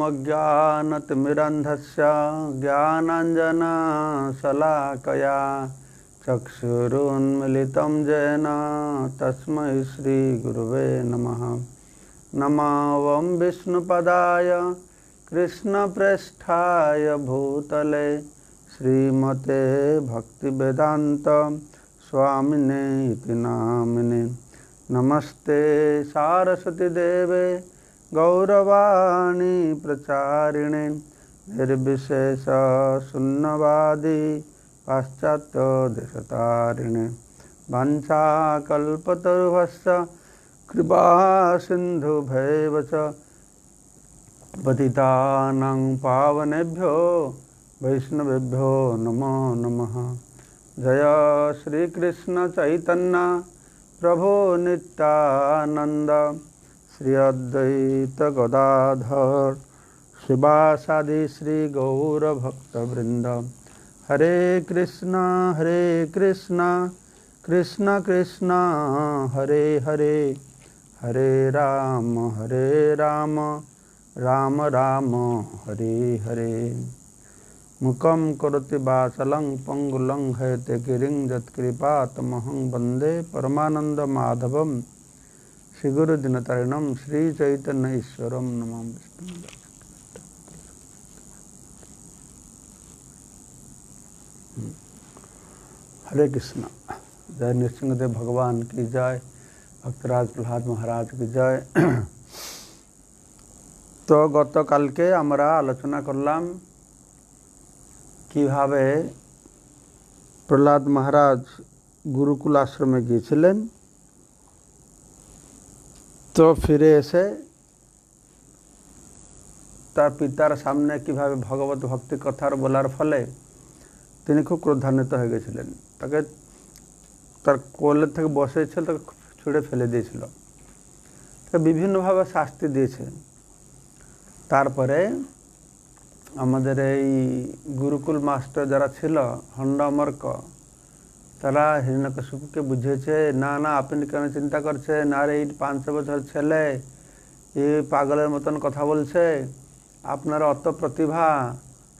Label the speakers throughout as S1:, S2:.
S1: ओमज्ञानतिमिरन्धस्य ज्ञानाञ्जनशलाकया चक्षुरुन्मीलितं येन तस्मै श्रीगुरुवे नमः। नमो विष्णुपदाय कृष्णप्रेष्ठाय भूतले श्रीमते भक्तिवेदान्त स्वामिने इति नामिने। नमस्ते सारस्वती देवे गौरवाणी प्रचारिणे निर्विशेष शून्यवादी पाश्चात्य देशतारिणे। वाञ्छाकल्पतरुभ्यश्च कृपा सिन्धुभ्यैव च पतितानां पावनेभ्यो वैष्णवेभ्यो नमो नमः। जय श्री कृष्ण चैतन्य प्रभु नित्यानंद श्री अद्वैत गदाधर शिवासादि श्री गौर भक्तवृंद। हरे कृष्ण कृष्ण कृष्ण हरे हरे, हरे राम राम राम हरे हरे। मुखं करोति वाचालं पंगुलं हैते गिरिं यत्कृपातमहं वन्दे परमानंद माधवं श्रीगुरुदिनतरिणं श्रीचैतन्य ईश्वरं नमः विष्णु। हरे कृष्ण। जय नृसिंहदेव भगवान की जय, भक्तराज प्रहलाद महाराज की जय। तो गत काल के आमरा आलोचना करलाम কিভাবে প্রহ্লাদ মহারাজ গুরুকুল আশ্রমে গিয়েছিলেন। তো ফিরে এসে তার পিতার সামনে কিভাবে ভগবত ভক্তি কথার বলার ফলে তিনি খুব ক্রোধান্বিত হয়ে গেছিলেন। তাকে তার কোলের থেকে বসেছিল, তাকে ছুঁড়ে ফেলে দিয়েছিল, তাকে বিভিন্নভাবে শাস্তি দিয়েছে। তারপরে আমাদের এই গুরুকুল মাস্টার যারা ছিল হন্ডামর্ক, তারা হিরণ্যকশিপুকে বুঝিয়েছে, না না আপনি কেন চিন্তা করছেন, আর এই 500 বছর ছেলে এই পাগলের মতন কথা বলছে, আপনার অত প্রতিভা,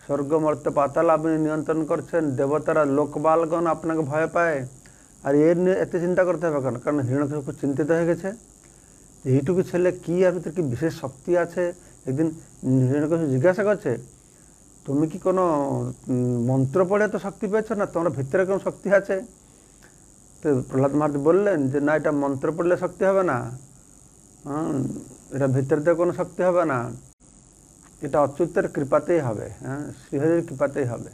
S1: স্বর্গ মর্ত্য পাতাল আপনি নিয়ন্ত্রণ করছেন, দেবতারা লোকবালগণ আপনাকে ভয় পায়, আর এর নিয়ে এত চিন্তা করতে হবে কেন? কারণ হিরণ্যকশিপু চিন্তিত হয়ে গেছে, এইটুকু ছেলে কি আর ভিতরে কি বিশেষ শক্তি আছে। একদিন হিরণ্যকশিপু জিজ্ঞাসা করছে, তুমি কি কোনো মন্ত্র পড়ে তো শক্তি পেয়েছো, না তোমার ভিতরে কোনো শক্তি আছে? তো প্রহ্লাদ মহারাজ বললেন যে না, এটা মন্ত্র পড়লে শক্তি হবে না, এটা ভিতর থেকে কোনো শক্তি হবে না, এটা অচ্যুতের কৃপাতেই হবে, শ্রীহরির কৃপাতেই হবে।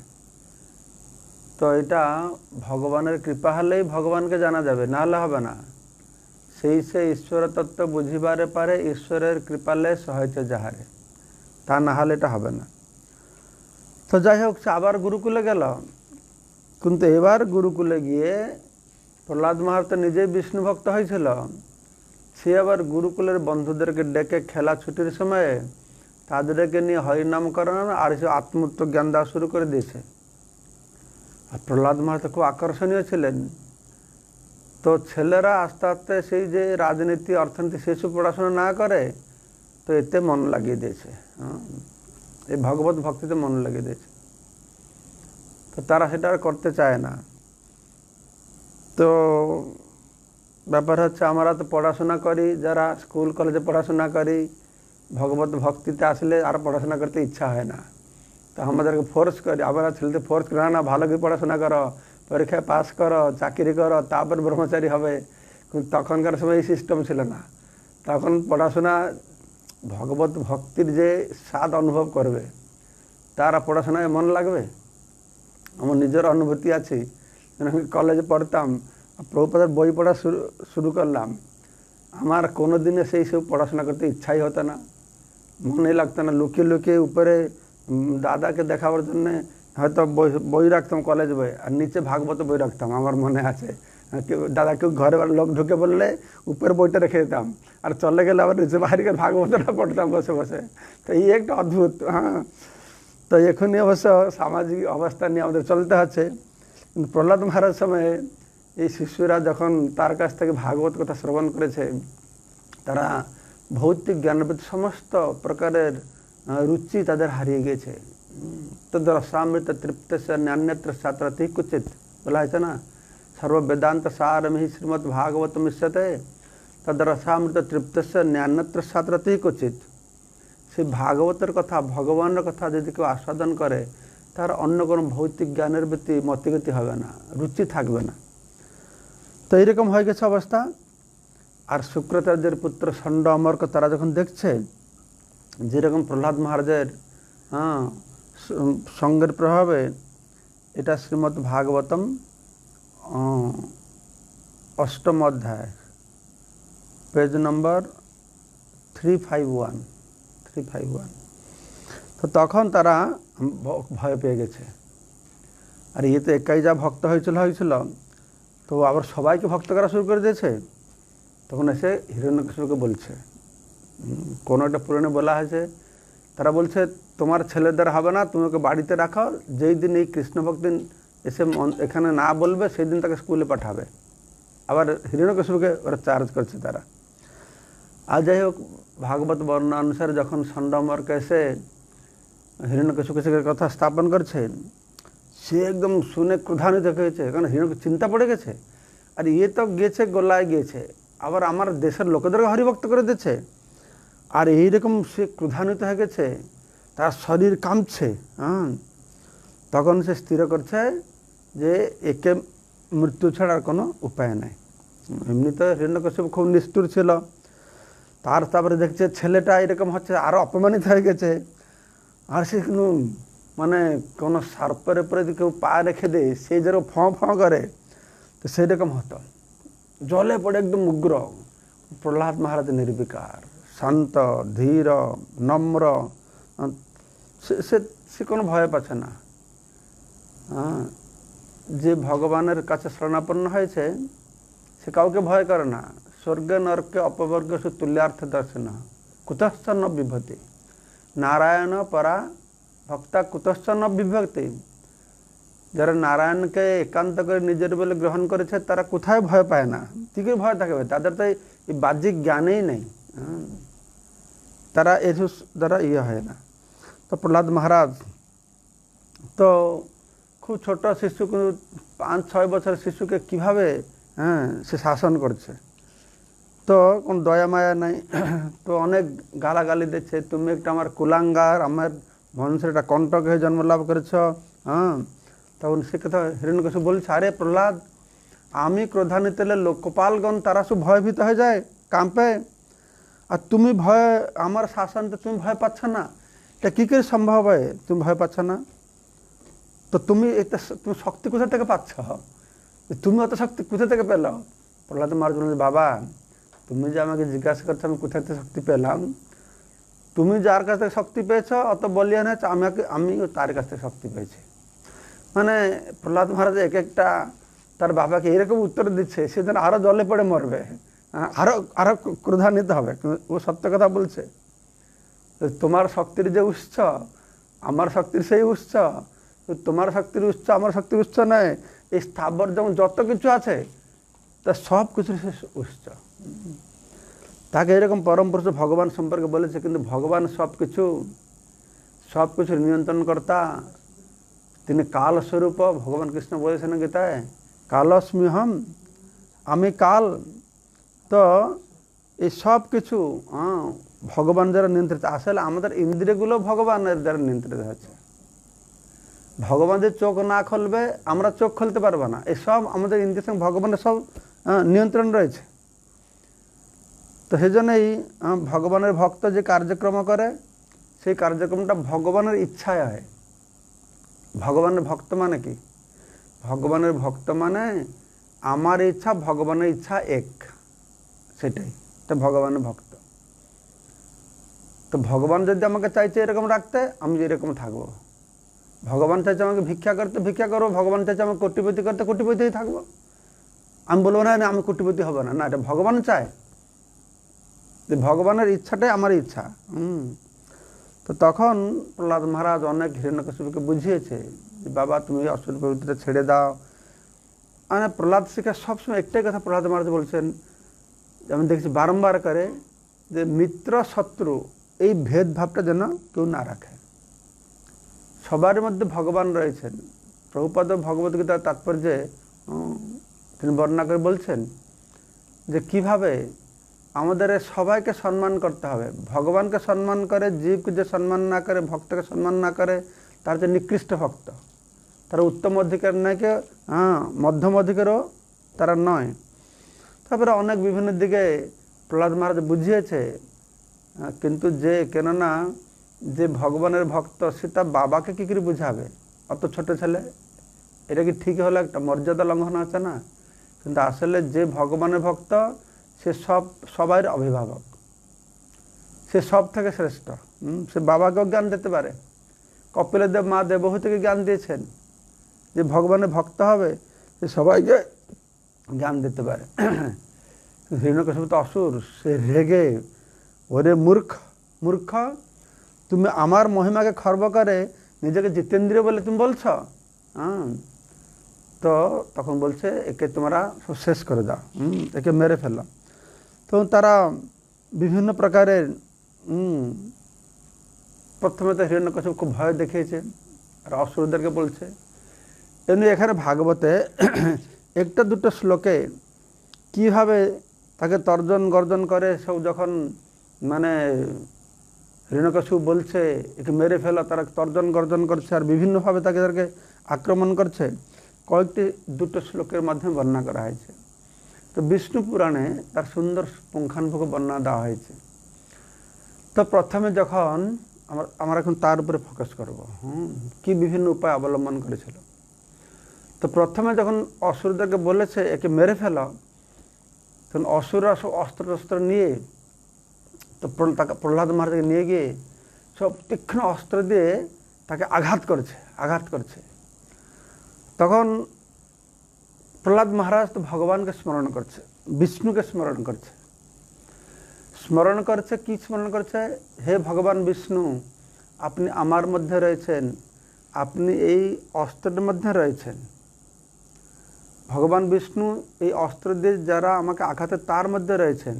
S1: তো এটা ভগবানের কৃপা হলেই ভগবানকে জানা যাবে, না হলে হবে না। সেই সে ঈশ্বর তত্ত্ব বুঝিবারে পারে, ঈশ্বরের কৃপালে সহায়তা যাহারে, তা না হলে এটা হবে না। তো যাই হোক, সে আবার গুরুকুলে গেল, কিন্তু এবার গুরুকুলে গিয়ে প্রহ্লাদ মহারাজ তো নিজেই বিষ্ণু ভক্ত হয়েছিল, সে আবার গুরুকুলের বন্ধুদেরকে ডেকে খেলা ছুটির সময়ে তাদেরকে নিয়ে হরিনাম করানো আর সে আত্মতত্ত্ব জ্ঞান দেওয়া শুরু করে দিয়েছে। আর প্রহ্লাদ মহারাজ খুব আকর্ষণীয় ছিলেন। তো ছেলেরা আস্তে আস্তে সেই যে রাজনীতি অর্থনীতি সেসব পড়াশোনা না করে, তো এতে মন লাগিয়ে দিয়েছে, এই ভগবত ভক্তিতে মন লাগিয়ে দিয়েছে। তো তারা সেটা আর করতে চায় না। তো ব্যাপার হচ্ছে, আমরা তো পড়াশোনা করি, যারা স্কুল কলেজে পড়াশোনা করি, ভগবত ভক্তিতে আসলে আর পড়াশোনা করতে ইচ্ছা হয় না। তো আমাদেরকে ফোর্স করি, আমরা ছেলেদের ফোর্স করি, না ভালো করে পড়াশোনা করো, পরীক্ষায় পাস করো, চাকরি করো, তারপর ব্রহ্মচারী হবে। কিন্তু তখনকার সময় এই সিস্টেম ছিল না। তখন পড়াশোনা ভগবত ভক্তির যে স্বাদ অনুভব করবে, তারা পড়াশোনায় মন লাগবে। আমার নিজের অনুভূতি আছে, আমি কলেজে পড়তাম, প্রভুপাদের বই পড়া শুরু করলাম, আমার কোনো দিনে সেই সব পড়াশোনা করতে ইচ্ছাই হতো না, মনে লাগতো না। লুকিয়ে লুকিয়ে উপরে দাদাকে দেখাবার জন্যে হয়তো বই রাখতাম, কলেজ বই, আর নিচে ভাগবত বই রাখতাম। আমার মনে আছে, দাদা কেউ ঘরে লোক ঢুকে বললে উপরে বইটা রেখে দিতাম, আর চলে গেলে আবার নিচে বাইরে ভাগবতটা পড়তাম বসে বসে। তো এই একটা অদ্ভুত। তো এখনই অবশ্য সামাজিক অবস্থা নিয়ে আমাদের চলতে হচ্ছে। কিন্তু প্রহ্লাদ মহারাজ সময়ে এই শিশুরা যখন তার কাছ থেকে ভাগবত কথা শ্রবণ করেছে, তারা ভৌতিক জ্ঞানের প্রতি সমস্ত প্রকারের রুচি তাদের হারিয়ে গেছে। তদ্রসামৃত তৃপ্ত সে নান্যত্র সাত্রতি কুচিত বলা হয়েছে না, সর্ব বেদান্ত সারমি শ্রীমদ্ ভাগবত মিশ্যতে তদ্রসামৃত তৃপ্ত সে নান্যত্র সাত্রতি কুচিত। সেই ভাগবতের কথা, ভগবানের কথা যদি কেউ আস্বাদন করে, তার অন্য কোনো ভৌতিক জ্ঞানের প্রতি মতিগতি হবে না, রুচি থাকবে না। তো এইরকম হয়ে গেছে অবস্থা। আর শুক্রাচার্যের পুত্র ষণ্ড অমর্ক তারা যখন দেখছে যেরকম প্রহ্লাদ মহারাজের সঙ্গের প্রভাবে, এটা শ্রীমদ্ ভাগবতম 8ম অধ্যায় পেজ নম্বর 351। তো তখন তারা ভয় পেয়ে গেছে। আর ইয়ে তো একাই যা ভক্ত হয়েছিল, তো আবার সবাইকে ভক্ত করা শুরু করে দিয়েছে। তখন এসে হিরণ্যকশিপুকে বলছে, কোনো একটা পুরাণে বলা হয়েছে, তারা বলছে তোমার ছেলেদের হবে না, তুমি ওকে বাড়িতে রাখো, যেই দিন এই কৃষ্ণ ভক্তি এসে এখানে না বলবে সেই দিন তাকে স্কুলে পাঠাবে। আবার হিরণ্যকশিপুকে ওরা চার্জ করছে তারা। আর যাই হোক, ভাগবত বর্ণনা অনুসারে যখন ষণ্ড অমর্ক এসে হিরণ্যকশিপুকে কথা স্থাপন করছে, সে একদম শুনে ক্রোধান্বিত হয়েছে, কারণ হিরণ্যকশিপু চিন্তা পড়ে গেছে। আর ইয়ে তো গিয়েছে, গোলায় গিয়েছে, আবার আমার দেশের লোকেদেরকে হরিভক্ত করে দিচ্ছে। আর এইরকম সে ক্রোধান্বিত হয়ে গেছে, তার শরীর কাঁপছে। তখন সে স্থির করছে যে একে মৃত্যু ছাড়ার কোনো উপায় নাই। এমনি তো হিরণ্যকশিপু খুব নিষ্ঠুর ছিল, তারপরে দেখছে ছেলেটা এরকম হচ্ছে, আরও অপমানিত হয়ে গেছে। আর সে কিন্তু মানে কোনো সার্পের উপরে যদি কেউ পা রেখে দেয়, সে যেরকম ফঁ করে, তো সেরকম হতো, জলে পড়ে একদম উগ্র। প্রহ্লাদ মহারাজ নির্বিকার, শান্ত, ধীর, নম্র, সে কোনো ভয় পাচ্ছে না। যে ভগবানের কাছে শরণাপন্ন হয়েছে সে কাউকে ভয় করে না। স্বর্গে নরকে অপবর্গ সু তুল্যার্থ দর্শন কুতশ্চ ন বিভতি, নারায়ণ পরা ভক্তা কুতশ্চ ন বিভক্তি। যারা নারায়ণকে একান্ত করে নিজের বলে গ্রহণ করেছে তারা কোথায় ভয় পায় না, কি করে ভয় থাকবে? তাদের তো এই বাহ্যিক জ্ঞানেই নেই, তারা এর দ্বারা ইয়ে হয় না। তো প্রহ্লাদ মহারাজ তো খুব ছোট শিশু, কিন্তু 5-6 বছরের শিশুকে কিভাবে সে শাসন করছে, তো কোনো দয়া মায়া নাই। তো অনেক গালাগালি দিচ্ছে, তুমি একটা আমার কুলাঙ্গার, আমার বংশের একটা কণ্টক হয়ে জন্মলাভ করেছ। তখন সে কথা হিরণ্যকশিপু বলছে, আরে প্রহ্লাদ, আমি ক্রোধান্বিত হলে লোকপালগণ তারা সব ভয়ভীত হয়ে যায়, কাঁপে, আর তুমি ভয়, আমার শাসনতে তুমি ভয় পাচ্ছ না, এটা কী করে সম্ভব হয়? তুমি ভয় পাচ্ছ না, তো তুমি শক্তি কোথা থেকে পাচ্ছ? তুমি অত শক্তি কোথা থেকে পেল? প্রহ্লাদ মহারাজ বললেন, বাবা, তুমি যে আমাকে জিজ্ঞাসা করছো আমি কোথা থেকে শক্তি পেলাম, তুমি যার কাছ থেকে শক্তি পেয়েছ অত বলিয়ান হয়েছে, আমি তার কাছ থেকে শক্তি পেয়েছি। মানে প্রহ্লাদ মহারাজ এক একটা তার বাবাকে এরকম উত্তর দিচ্ছে, সে যেন আরও জলে পড়ে মরবে, আরও ক্রোধান্বিত হবে। ও সত্য কথা বলছে, তোমার শক্তির যে উৎস আমার শক্তির সেই উৎস, তোমার শক্তির উৎস আমার শক্তির উৎস নয়। এই স্থাবর যেমন যত কিছু আছে তা সব কিছুর শেষ উৎস। তাকে এরকম পরম পুরুষ ভগবান সম্পর্কে বলেছে, কিন্তু ভগবান সব কিছুর নিয়ন্ত্রণ কর্তা, তিনি কালস্বরূপ। ভগবান কৃষ্ণ বলেছেন গীতায়, কালস্মিহম, আমি কাল। তো এই সব কিছু ভগবান যারা নিয়ন্ত্রিত, আসলে আমাদের ইন্দ্রিয়গুলো ভগবানের দ্বারা নিয়ন্ত্রিত হচ্ছে। ভগবান যে চোখ না খুলবে আমরা চোখ খুলতে পারবো না, এসব আমাদের ইন্দ্রিয়ের সঙ্গে ভগবানের সব নিয়ন্ত্রণ রয়েছে। তো সেই জন্যই ভগবানের ভক্ত যে কার্যক্রম করে সেই কার্যক্রমটা ভগবানের ইচ্ছায় হয়। ভগবানের ভক্ত মানে কি? ভগবানের ভক্ত মানে আমার ইচ্ছা ভগবানের ইচ্ছা এক, সেটাই তো ভগবানের ভক্ত। তো ভগবান যদি আমাকে চাইছে এরকম রাখতে, আমি এরকম থাকবো। ভগবান চাইছে আমাকে ভিক্ষা করতে, ভিক্ষা করবো। ভগবান চাইছে আমাকে কোটিপতি করতে, কোটিপতিই থাকবো। আমি বলবো না আমি কোটিপতি হবো না, না, এটা ভগবান চায়, ভগবানের ইচ্ছাটাই আমার ইচ্ছা। তো তখন প্রহ্লাদ মহারাজ অনেক হিরণ্যকশিপুকে বুঝিয়েছে যে বাবা তুমি অসুর প্রবৃত্তিটা ছেড়ে দাও। মানে প্রহ্লাদ শিখা সবসময় একটাই কথা প্রহ্লাদ মহারাজ বলছেন, আমি দেখছি বারংবার করে, যে মিত্র শত্রু এই ভেদভাবটা যেন কেউ না রাখে। সবার মধ্যে ভগবান রয়েছেন। প্রভুপাদ ভগবদ্গীতার তাৎপর্যে তিনি বর্ণনা করে বলছেন যে কিভাবে আমাদের সবাইকে সম্মান করতে হবে। ভগবানকে সম্মান করে জীবকে যে সম্মান না করে, ভক্তকে সম্মান না করে, তার যে নিকৃষ্ট ভক্ত, তারা উত্তম অধিকার নয়, কে মধ্যম অধিকারও তারা নয়। তারপরে অনেক বিভিন্ন দিকে প্রহ্লাদ মহারাজ বুঝিয়েছে, কিন্তু যে কেননা যে ভগবানের ভক্ত সে তার বাবাকে কী করে বুঝাবে, অত ছোট ছেলে, এটা কি ঠিক হলো? একটা মর্যাদা লঙ্ঘন আছে না? কিন্তু আসলে যে ভগবানের ভক্ত সে সবার অভিভাবক, সে সব থেকে শ্রেষ্ঠ। সে বাবাকেও জ্ঞান দিতে পারে। কপিলের দেব মা দেবহূতিকে জ্ঞান দিয়েছেন যে ভগবানের ভক্ত হবে, সে সবাইকে জ্ঞান দিতে পারে। হিরণ্যকশিপু তো অসুর, সে রেগে, ওরে মূর্খ, তুমি আমার মহিমাকে খর্ব করে নিজেকে জিতেন্দ্রিয় বলে তুমি বলছ। তো তখন বলছে একে তোমরা সব শেষ করে দাও, একে মেরে ফেলো। তো তারা বিভিন্ন প্রকারের প্রথমে তো হিরণ্যকশিপু খুব ভয় দেখিয়েছে আর অসুরদেরকে বলছে। এমনি এখানে ভাগবতে একটা দুটো শ্লোকে কীভাবে তাকে তর্জন গর্জন করে সব, যখন মানে হিরণ্যকশিপু বলছে একে মেরে ফেলা, তারা তর্জন গর্জন করছে আর বিভিন্নভাবে তাদেরকে আক্রমণ করছে, কয়েকটি দুটো শ্লোকের মাধ্যমে বর্ণনা করা হয়েছে। তো বিষ্ণু পুরাণে তার সুন্দর পুঙ্খানুপুঙ্খ বর্ণনা দেওয়া হয়েছে। তো প্রথমে যখন আমরা এখন তার উপরে ফোকাস করব, কি বিভিন্ন উপায় অবলম্বন করেছিল। তো প্রথমে যখন অসুরদেরকে বলেছে একে মেরে ফেলো, তখন অসুররা সব অস্ত্র টস্ত্র নিয়ে তো প্রহ্লাদ মহারাজকে নিয়ে গিয়ে সব তীক্ষ্ণ অস্ত্র দিয়ে তাকে আঘাত করছে। তখন প্রহ্লাদ মহারাজ তো ভগবানকে স্মরণ করছে, বিষ্ণুকে স্মরণ করছে। কি স্মরণ করছে? হে ভগবান বিষ্ণু, আপনি আমার মধ্যে রয়েছেন, আপনি এই অস্ত্রের মধ্যে রয়েছেন। ভগবান বিষ্ণু এই অস্ত্র দিয়ে যারা আমাকে আঘাতে তার মধ্যে রয়েছেন,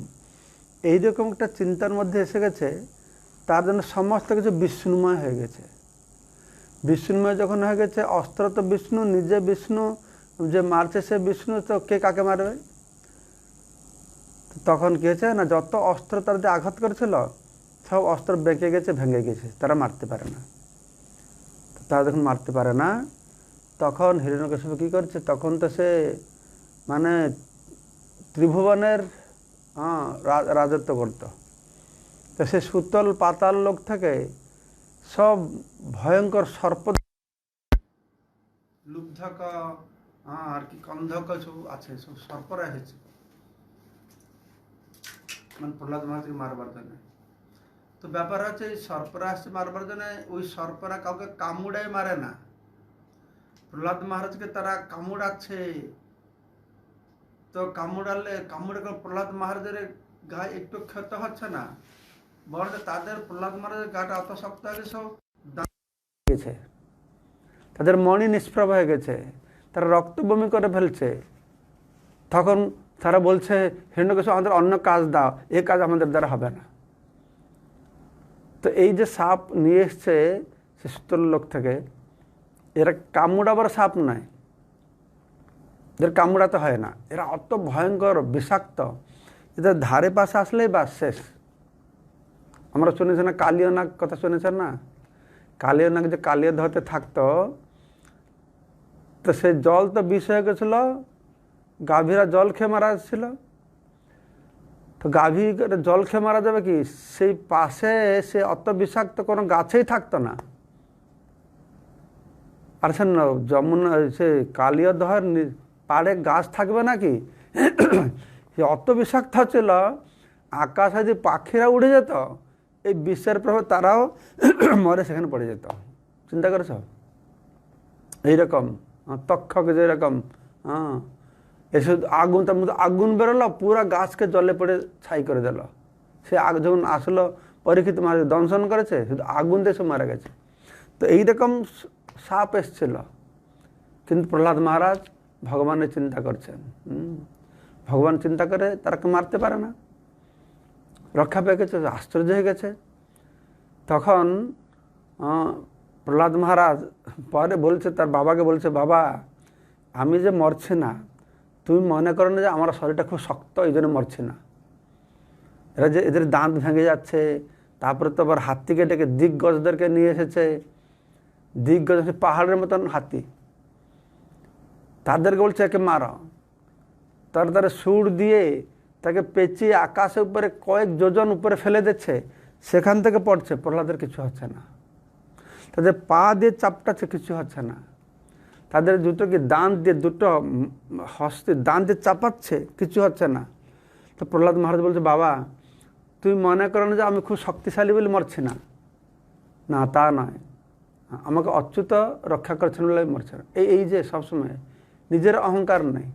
S1: এইরকম একটা চিন্তার মধ্যে এসে গেছে, তার জন্য সমস্ত কিছু বিষ্ণুময় হয়ে গেছে। বিষ্ণুময় যখন হয়ে গেছে, অস্ত্র তো বিষ্ণু, নিজে বিষ্ণু, যে মারছে সে বিষ্ণু, তো কে কাকে মারবে? তখন কি হয়েছে না, যত অস্ত্র তার যে আঘাত করেছিল সব অস্ত্র বেঁকে গেছে, ভেঙে গেছে, তারা মারতে পারে না। তারা যখন মারতে পারে না, তখন হিরণ্যকশিপু কী করছে, তখন তো সে মানে ত্রিভুবনের রাজত্ব করত। তো সে সুতল পাতাল লোক থেকে সব ভয়ঙ্কর সর্প, লুব্ধক আর কি কন্ধক সব আছে, সব সর্পরা এসেছে মানে প্রহ্লাদ মহারাজকে মারবার জন্য। তো ব্যাপার হচ্ছে এই সর্পরা আসছে মারবার জন্য, ওই সর্পরা কাউকে কামুড়ায় মারে না, প্রহ্লাদ মহারাজকে তারা কামুড়াচ্ছে। তো কামড়ে প্রহ্লাদ মহারাজের গায়ে একটু ক্ষত হচ্ছে না, বরং তাদের প্রহ্লাদ মহারাজের গাটা অত শক্ত হয়ে সব গেছে, তাদের মণি নিষ্প্রভ হয়ে গেছে, তারা রক্ত বমি করে ফেলছে। তখন তারা বলছে হিরণ্যকশিপু আমাদের অন্য কাজ দাও, এ কাজ আমাদের দ্বারা হবে না। তো এই যে সাপ নিয়ে এসছে সে সুতল লোক থেকে, এরা কামড়াবার সাপ নয়, এদের কামড়াতে হয় না, এরা অত ভয়ঙ্কর বিষাক্ত, এদের ধারে পাশে আসলেই বাস শেষ। আমরা শুনেছি না কালীয় নাগ কথা, শুনেছেন না? কালীয় নাগ যে কালীয় ধরতে থাকতো, তো সেই জল তো বিষ হয়ে গেছিল, গাভীরা জল খেয়ে মারা ছিল। তো গাভী জল খেয়ে মারা যাবে কি, সেই পাশে সে অত বিষাক্ত কোনো গাছেই থাকতো না। আর সে যমুনা সে কালীয় দহের পাড়ে গাছ থাকবে নাকি, সে অত বিষাক্ত ছিল, আকাশে যে পাখিরা উড়ে যেত, এই বিশ্বের প্রভাবে তারাও মরে সেখানে পড়ে যেত। চিন্তা করেছ? এইরকম তক্ষক যেরকম এসে আগুন, তার মধ্যে আগুন বেরোলো, পুরা গাছকে জলে পড়ে ছাই করে দিল। সে যখন আসলো পরীক্ষিত মহারাজ দংশন করেছে, শুধু আগুন দিয়ে সে মারা গেছে। তো এইরকম সাপ এসছিল, কিন্তু প্রহ্লাদ মহারাজ ভগবানের চিন্তা করছেন। ভগবান চিন্তা করে তারাকে মারতে পারে না, রক্ষা পেয়ে গেছে, আশ্চর্য হয়ে গেছে। তখন প্রহ্লাদ মহারাজ পরে বলছে, তার বাবাকে বলছে, বাবা আমি যে মরছি না, তুমি মনে করো না যে আমার শরীরটা খুব শক্ত, এই জন্য মরছি না। এরা যে এদের দাঁত ভেঙে যাচ্ছে, তারপরে তো আবার হাতিকে ডেকে দিগ্গজদেরকে নিয়ে এসেছে, দিগ্গজ পাহাড়ের মতন হাতি, তাদেরকে বলছে একে মারো। তারা সুর দিয়ে তাকে পেঁচিয়ে আকাশের উপরে কয়েক যোজন উপরে ফেলে দিচ্ছে, সেখান থেকে পড়ছে, প্রহ্লাদের কিছু হচ্ছে না। তাদের পা দিয়ে চাপটাচ্ছে, কিছু হচ্ছে না। তাদের দুটোকে দাঁত দিয়ে, দুটো হস্তে দাঁত দিয়ে চাপাচ্ছে, কিছু হচ্ছে না। তো প্রহ্লাদ মহারাজ বলছে, বাবা তুমি মনে করো না যে আমি খুব শক্তিশালী বলে মরছি না, না তা নয়, আমাকে অচ্যুত রক্ষা করছেন বলে মরছে না। এই যে সবসময় নিজের অহংকার নেই,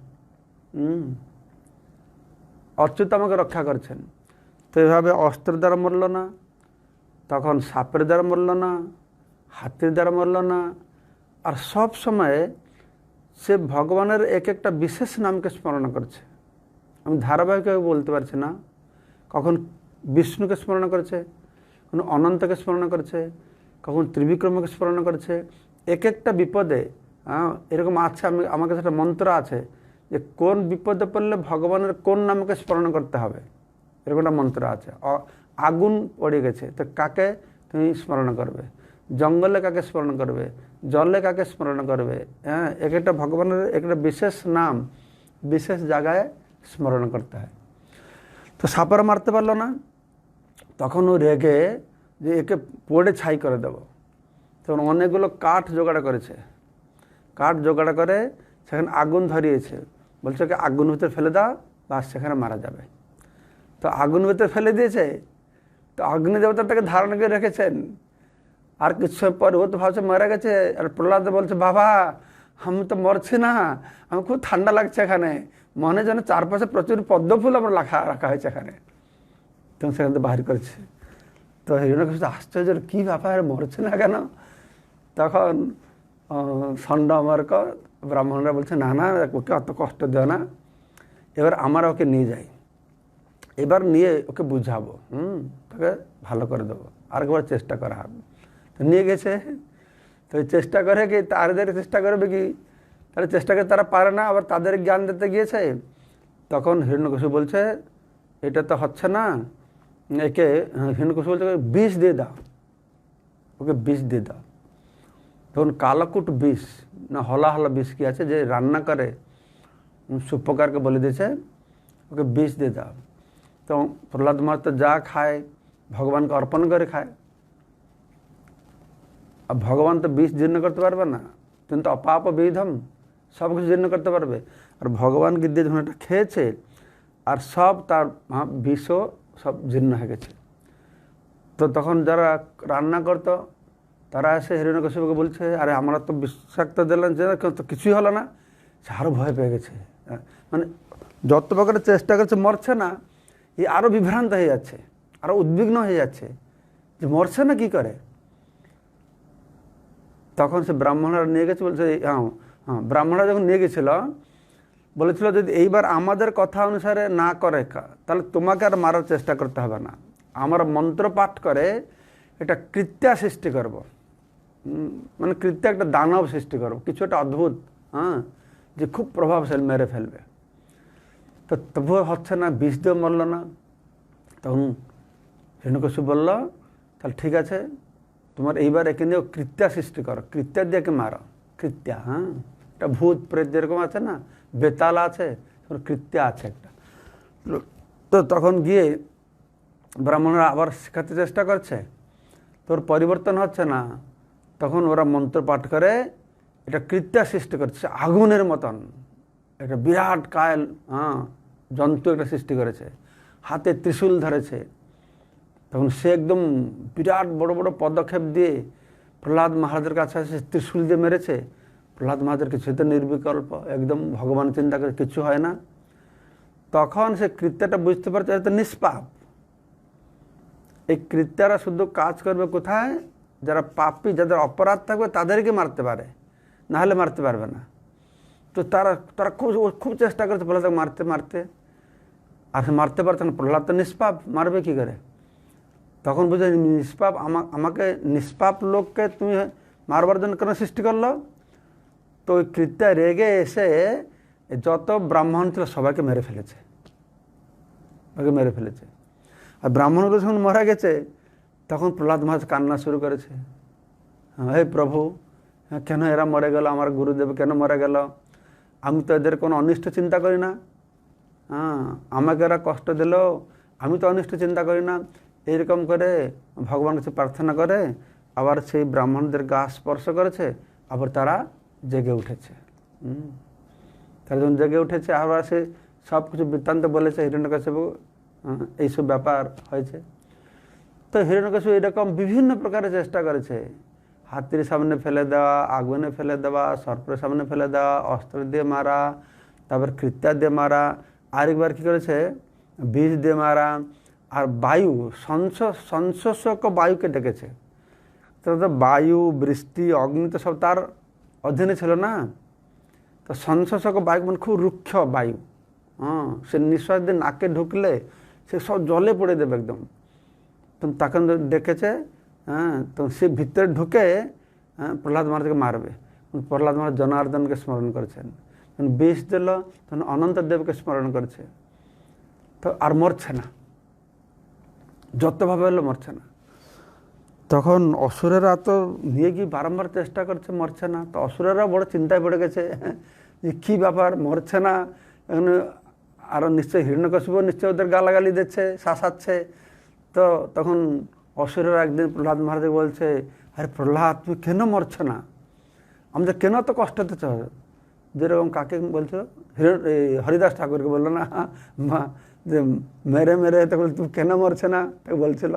S1: অচ্যুত আমাকে রক্ষা করছেন। তো এভাবে অস্ত্রের দ্বারা মরল না, তখন সাপের দ্বারা মরল না, হাতির দ্বারা মরল না। আর সব সময় সে ভগবানের এক একটা বিশেষ নামকে স্মরণ করছে। আমি ধারাবাহিকভাবে বলতে পারছি না, কখন বিষ্ণুকে স্মরণ করেছে, কখন অনন্তকে স্মরণ করেছে, কখন ত্রিবিক্রমকে স্মরণ করেছে। এক একটা বিপদে এরকম আছে, আমার কাছে একটা মন্ত্র আছে যে কোন বিপদে পড়লে ভগবানের কোন নামকে স্মরণ করতে হবে, এরকম একটা মন্ত্র আছে। আগুন পড়ে গেছে তো কাকে তুমি স্মরণ করবে, জঙ্গলে কাকে স্মরণ করবে, জলে কাকে স্মরণ করবে। এক একটা ভগবানের একটা বিশেষ নাম বিশেষ জায়গায় স্মরণ করতে হয়। তো সাপের মারতে পারলো না, তখন ও রেগে যে একে পোড়ে ছাই করে দেব। তখন অনেকগুলো কাঠ জোগাড় করেছে, কাঠ জোগাড় করে সেখানে আগুন ধরিয়েছে, বলছে ওকে আগুন ভিতরে ফেলে দাও, বাস সেখানে মারা যাবে। তো আগুন ভিতরে ফেলে দিয়েছে, তো অগ্নি দেবতাটাকে ধারণ করে রেখেছেন। আর কিছু পর ও তো ভাবছে মারা গেছে, আর প্রহ্লাদ বলছে, বাবা আমি তো মরছি না, আমি খুব ঠান্ডা লাগছে এখানে, মনে যেন চারপাশে প্রচুর পদ্ম ফুল আমার রাখা হয়েছে এখানে। তখন সেখান থেকে বাহির করেছে। তো হিরণ্যকশিপু আশ্চর্য, কী ব্যাপার, মরছে না কেন? তখন ষণ্ডমার্ক ব্রাহ্মণরা বলছে, না না, ওকে অত কষ্ট দেও না, এবার আমরা ওকে নিয়ে যাই, এবার নিয়ে ওকে বুঝাবো, তোকে ভালো করে দেবো, আরেকবার চেষ্টা করা হবে। তো নিয়ে গেছে, তো চেষ্টা করে কি তাদের চেষ্টা করবে কি, তারা চেষ্টা করে, তারা পারে না, আবার তাদের জ্ঞান দিতে গিয়েছে। তখন হিরণ্যকশিপু বলছে, এটা তো হচ্ছে না, একে হিরণ্যকশিপু বলছে বিষ দিয়ে দাও, ওকে বিষ দিয়ে দাও। তখন কালকুট বিষ না হলা বিষ কি আছে যে রান্না করে সুপকারকে বলে দিয়েছে, ওকে বিষ দিয়ে দাও। তো প্রহ্লাদ মহারাজ তো যা খায় ভগবানকে অর্পণ করে খায়, আর ভগবান তো বিষ জীর্ণ করতে পারবে না, কিন্তু অপাপ বিধম সব কিছু জীর্ণ করতে পারবে। আর ভগবানকে দিয়ে যখন এটা খেয়েছে, আর সব তার বিষও সব জীর্ণ হয়ে গেছে। তো তখন যারা রান্না করতো তারা এসে হিরণ্যকশিপুকে বলছে, আরে আমরা তো বিষাক্ত দিলেন যে তো কিছুই হলো না, সে আরও ভয় পেয়ে গেছে। মানে যত প্রকারের চেষ্টা করছে মরছে না, এই আরও বিভ্রান্ত হয়ে যাচ্ছে, আরও উদ্বিগ্ন হয়ে যাচ্ছে যে মরছে না কি করে। তখন সে ব্রাহ্মণরা নিয়ে গেছে, বলছে ব্রাহ্মণরা যখন নিয়ে গেছিল বলেছিল, যদি এইবার আমাদের কথা অনুসারে না করে তাহলে তোমাকে আর মারার চেষ্টা করতে হবে না, আমরা মন্ত্র পাঠ করে এটা কৃত্যা সৃষ্টি করব, মানে কৃত্যা একটা দানব সৃষ্টি করবো, কিছু একটা অদ্ভুত, যে খুব প্রভাবশালী, মেরে ফেলবে। তো তবুও হচ্ছে না, বিষ দিয়ে মরল না। তখন হিরণ্যকশিপু বলল, তাহলে ঠিক আছে, তোমার এইবার একে নিয়েও কৃত্যা সৃষ্টি করো, কৃত্যা দিয়ে একে মারো, কৃত্যা। একটা ভূত প্রেত যেরকম আছে না, বেতাল আছে, কৃত্যা আছে একটা। তো তখন গিয়ে ব্রাহ্মণরা আবার শেখাতে চেষ্টা করছে, তোর পরিবর্তন হচ্ছে না। তখন ওরা মন্ত্র পাঠ করে এটা কৃত্যা সৃষ্টি করছে, আগুনের মতন একটা বিরাট কায় জন্তু একটা সৃষ্টি করেছে, হাতে ত্রিশূল ধরেছে। তখন সে একদম বিরাট বড় বড় পদক্ষেপ দিয়ে প্রহ্লাদ মহারাজের কাছে এসে ত্রিশূল দিয়ে মেরেছে। প্রহ্লাদ মহারাজের কিছুতে নির্বিকল্প, একদম ভগবান চিন্তা করে কিছু হয় না। তখন সে কৃত্যাটা বুঝতে পারছে এটা নিষ্পাপ। এই কৃত্যারা শুধু কাজ করবে কোথায়, যারা পাপী, যাদের অপরাধ থাকবে তাদেরকে মারতে পারে, না হলে মারতে পারবে না। তো তারা খুব চেষ্টা করছে প্রহ্লাদকে মারতে, আর সে মারতে পারছে না। প্রহ্লাদ তো নিষ্পাপ, মারবে কী করে? তখন বুঝে নিষ্পাপ আমাকে নিষ্পাপ লোককে তুমি মারবার জন্য কেন সৃষ্টি করলো? তো ওই কৃত্যা রেগে এসে যত ব্রাহ্মণ ছিল সবাইকে মেরে ফেলেছে, আর ব্রাহ্মণগুলো যখন মারা গেছে তখন প্রহ্লাদ মহারাজ কান্না শুরু করেছে, হে প্রভু, কেন এরা মরে গেল, আমার গুরুদেব কেন মরে গেল? আমি তো এদের কোনো অনিষ্ট চিন্তা করি না, আমাকে এরা কষ্ট দিল, আমি তো অনিষ্ট চিন্তা করি না। এইরকম করে ভগবান কাছে প্রার্থনা করে আবার সেই ব্রাহ্মণদের গা স্পর্শ করেছে, আবার তারা জেগে উঠেছে। তারা যখন জেগে উঠেছে আবার সে সব কিছু বৃত্তান্ত বলেছে, হিরণ্যকশিপু এইসব ব্যাপার হয়েছে। তো হিরণ্যকশিপু এরকম বিভিন্ন প্রকারের চেষ্টা করেছে, হাতির সামনে ফেলে দেওয়া, আগুনে ফেলে দেওয়া, সর্পের সামনে ফেলে দেওয়া, অস্ত্র দিয়ে মারা, তারপর কৃত্যা দিয়ে মারা, আরেকবার কী করেছে বিষ দিয়ে মারা, আর বায়ু সংশোষক বায়ুকে ডেকেছে। তো বায়ু, বৃষ্টি, অগ্নি তো সব তার অধীনে ছিল না। তো সংশোষক বায়ু মানে খুব রুক্ষ বায়ু, সে নিঃশ্বাস দিয়ে নাকে ঢুকলে সে সব জলে পড়ে দেবে একদম। তো তাকে ডেকেছে, তো সে ভিতরে ঢুকে প্রহ্লাদ মহারাজকে মারবে। প্রহ্লাদ মহারাজ জনার্দনকে স্মরণ করেছেন, তখন বিষ দিল, তখন অনন্ত দেবকে স্মরণ করেছে। তো আর মরছে না, যতভাবে হলো মরছে না। তখন অসুরেরা তো নিয়ে গিয়ে বারম্বার চেষ্টা করছে, মরছে না। তো অসুরেরা বড় চিন্তায় পড়ে গেছে যে কী ব্যাপার, মরছে না। এখন আরও নিশ্চয়ই হিরণ্যকশিপু নিশ্চয়ই ওদের গালাগালি দিচ্ছে, শাসাচ্ছে। তো তখন অসুরেরা একদিন প্রহ্লাদ মহারাজ বলছে, আরে প্রহ্লাদ, তুমি কেন মরছ না? আমাদের কেন তো কষ্ট দিচ্ছ? যেরকম কাকে বলছো, হরিদাস ঠাকুরকে বললো না যে মেরে মেরে, তখন তুমি কেন মরছে না তাকে বলছিল।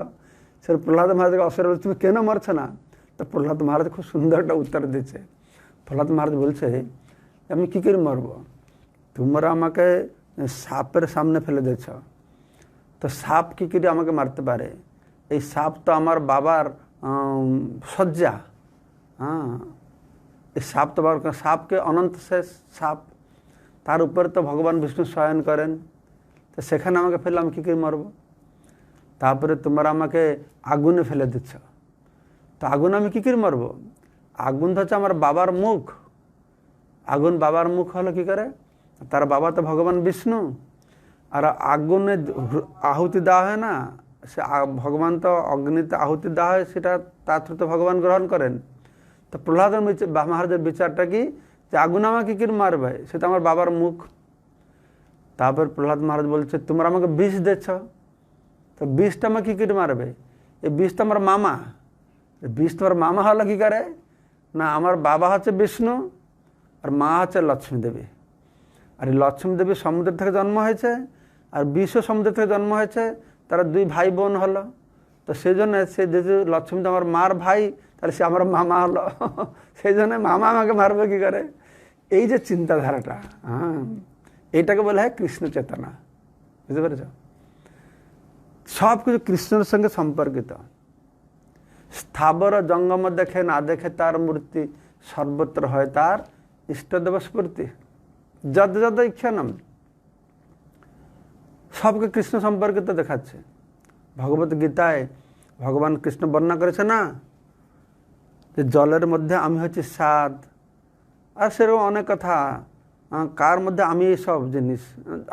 S1: সে প্রহ্লাদ মহারাজকে অসুর বলছে, তুমি কেন মরছে না? তো প্রহ্লাদ মহারাজ খুব সুন্দর একটা উত্তর দিচ্ছে। প্রহ্লাদ মহারাজ বলছে, আমি কী করে মরবো? তোমরা আমাকে সাপের সামনে ফেলে দিয়েছ, তো সাপ কী করে আমাকে মারতে পারে? এই সাপ তো আমার বাবার শয্যা, এই সাপ তো সাপকে অনন্ত শেষ সাপ, তার উপরে তো ভগবান বিষ্ণু শয়ন করেন, তো সেখানে আমাকে ফেলে আমি কী করে মরব? তারপরে তোমরা আমাকে আগুনে ফেলে দিচ্ছ, তো আগুন আমি কী করে মরব? আগুন তো হচ্ছে আমার বাবার মুখ, আগুন বাবার মুখ হলো কী করে? তার বাবা তো ভগবান বিষ্ণু, আর আগুনে আহুতি দেওয়া হয় না, সে ভগবান তো অগ্নিতে আহুতি দেওয়া হয়, সেটা তার থ্রুতে ভগবান গ্রহণ করেন। তো প্রহ্লাদ মহারাজের বিচারটা কি, যে আগুন আমাকে কি মারবে, সেটা আমার বাবার মুখ। তারপর প্রহ্লাদ মহারাজ বলছে, তোমরা আমাকে বিষ দিচ্ছ, তো বিষটা আমাকে কী করে মারবে? এই বিষ তো আমার মামা। বিষ তোমার মামা হলো কী করে না, আমার বাবা হচ্ছে বিষ্ণু আর মা হচ্ছে লক্ষ্মী দেবী। আর এই লক্ষ্মী দেবী সমুদ্র থেকে জন্ম হয়েছে, আর বিষও সমুদ্র থেকে জন্ম হয়েছে, তারা দুই ভাই বোন হলো। তো সেই জন্য সে যেহেতু লক্ষ্মী তো আমার মার ভাই, তাহলে সে আমার মামা হলো, সেই জন্য মামা আমাকে মারবে কী করে? এই যে চিন্তাধারাটা, এইটাকে বলা হয় কৃষ্ণ চেতনা। বুঝতে পেরেছ? সব কিছু কৃষ্ণের সঙ্গে সম্পর্কিত। স্থাবর জঙ্গম দেখে না দেখে তার মূর্তি, সর্বত্র হয় তার ইষ্টদেব স্ফূর্তি। যদ যদ ইচ্ছানম, সবকে কৃষ্ণ সম্পর্কিত দেখাচ্ছে। ভগবত গীতায় ভগবান কৃষ্ণ বর্ণনা করেছে না, যে জলের মধ্যে আমি হচ্ছি স্বাদ, আর সেরকম অনেক কথা, কার মধ্যে আমি এই সব জিনিস।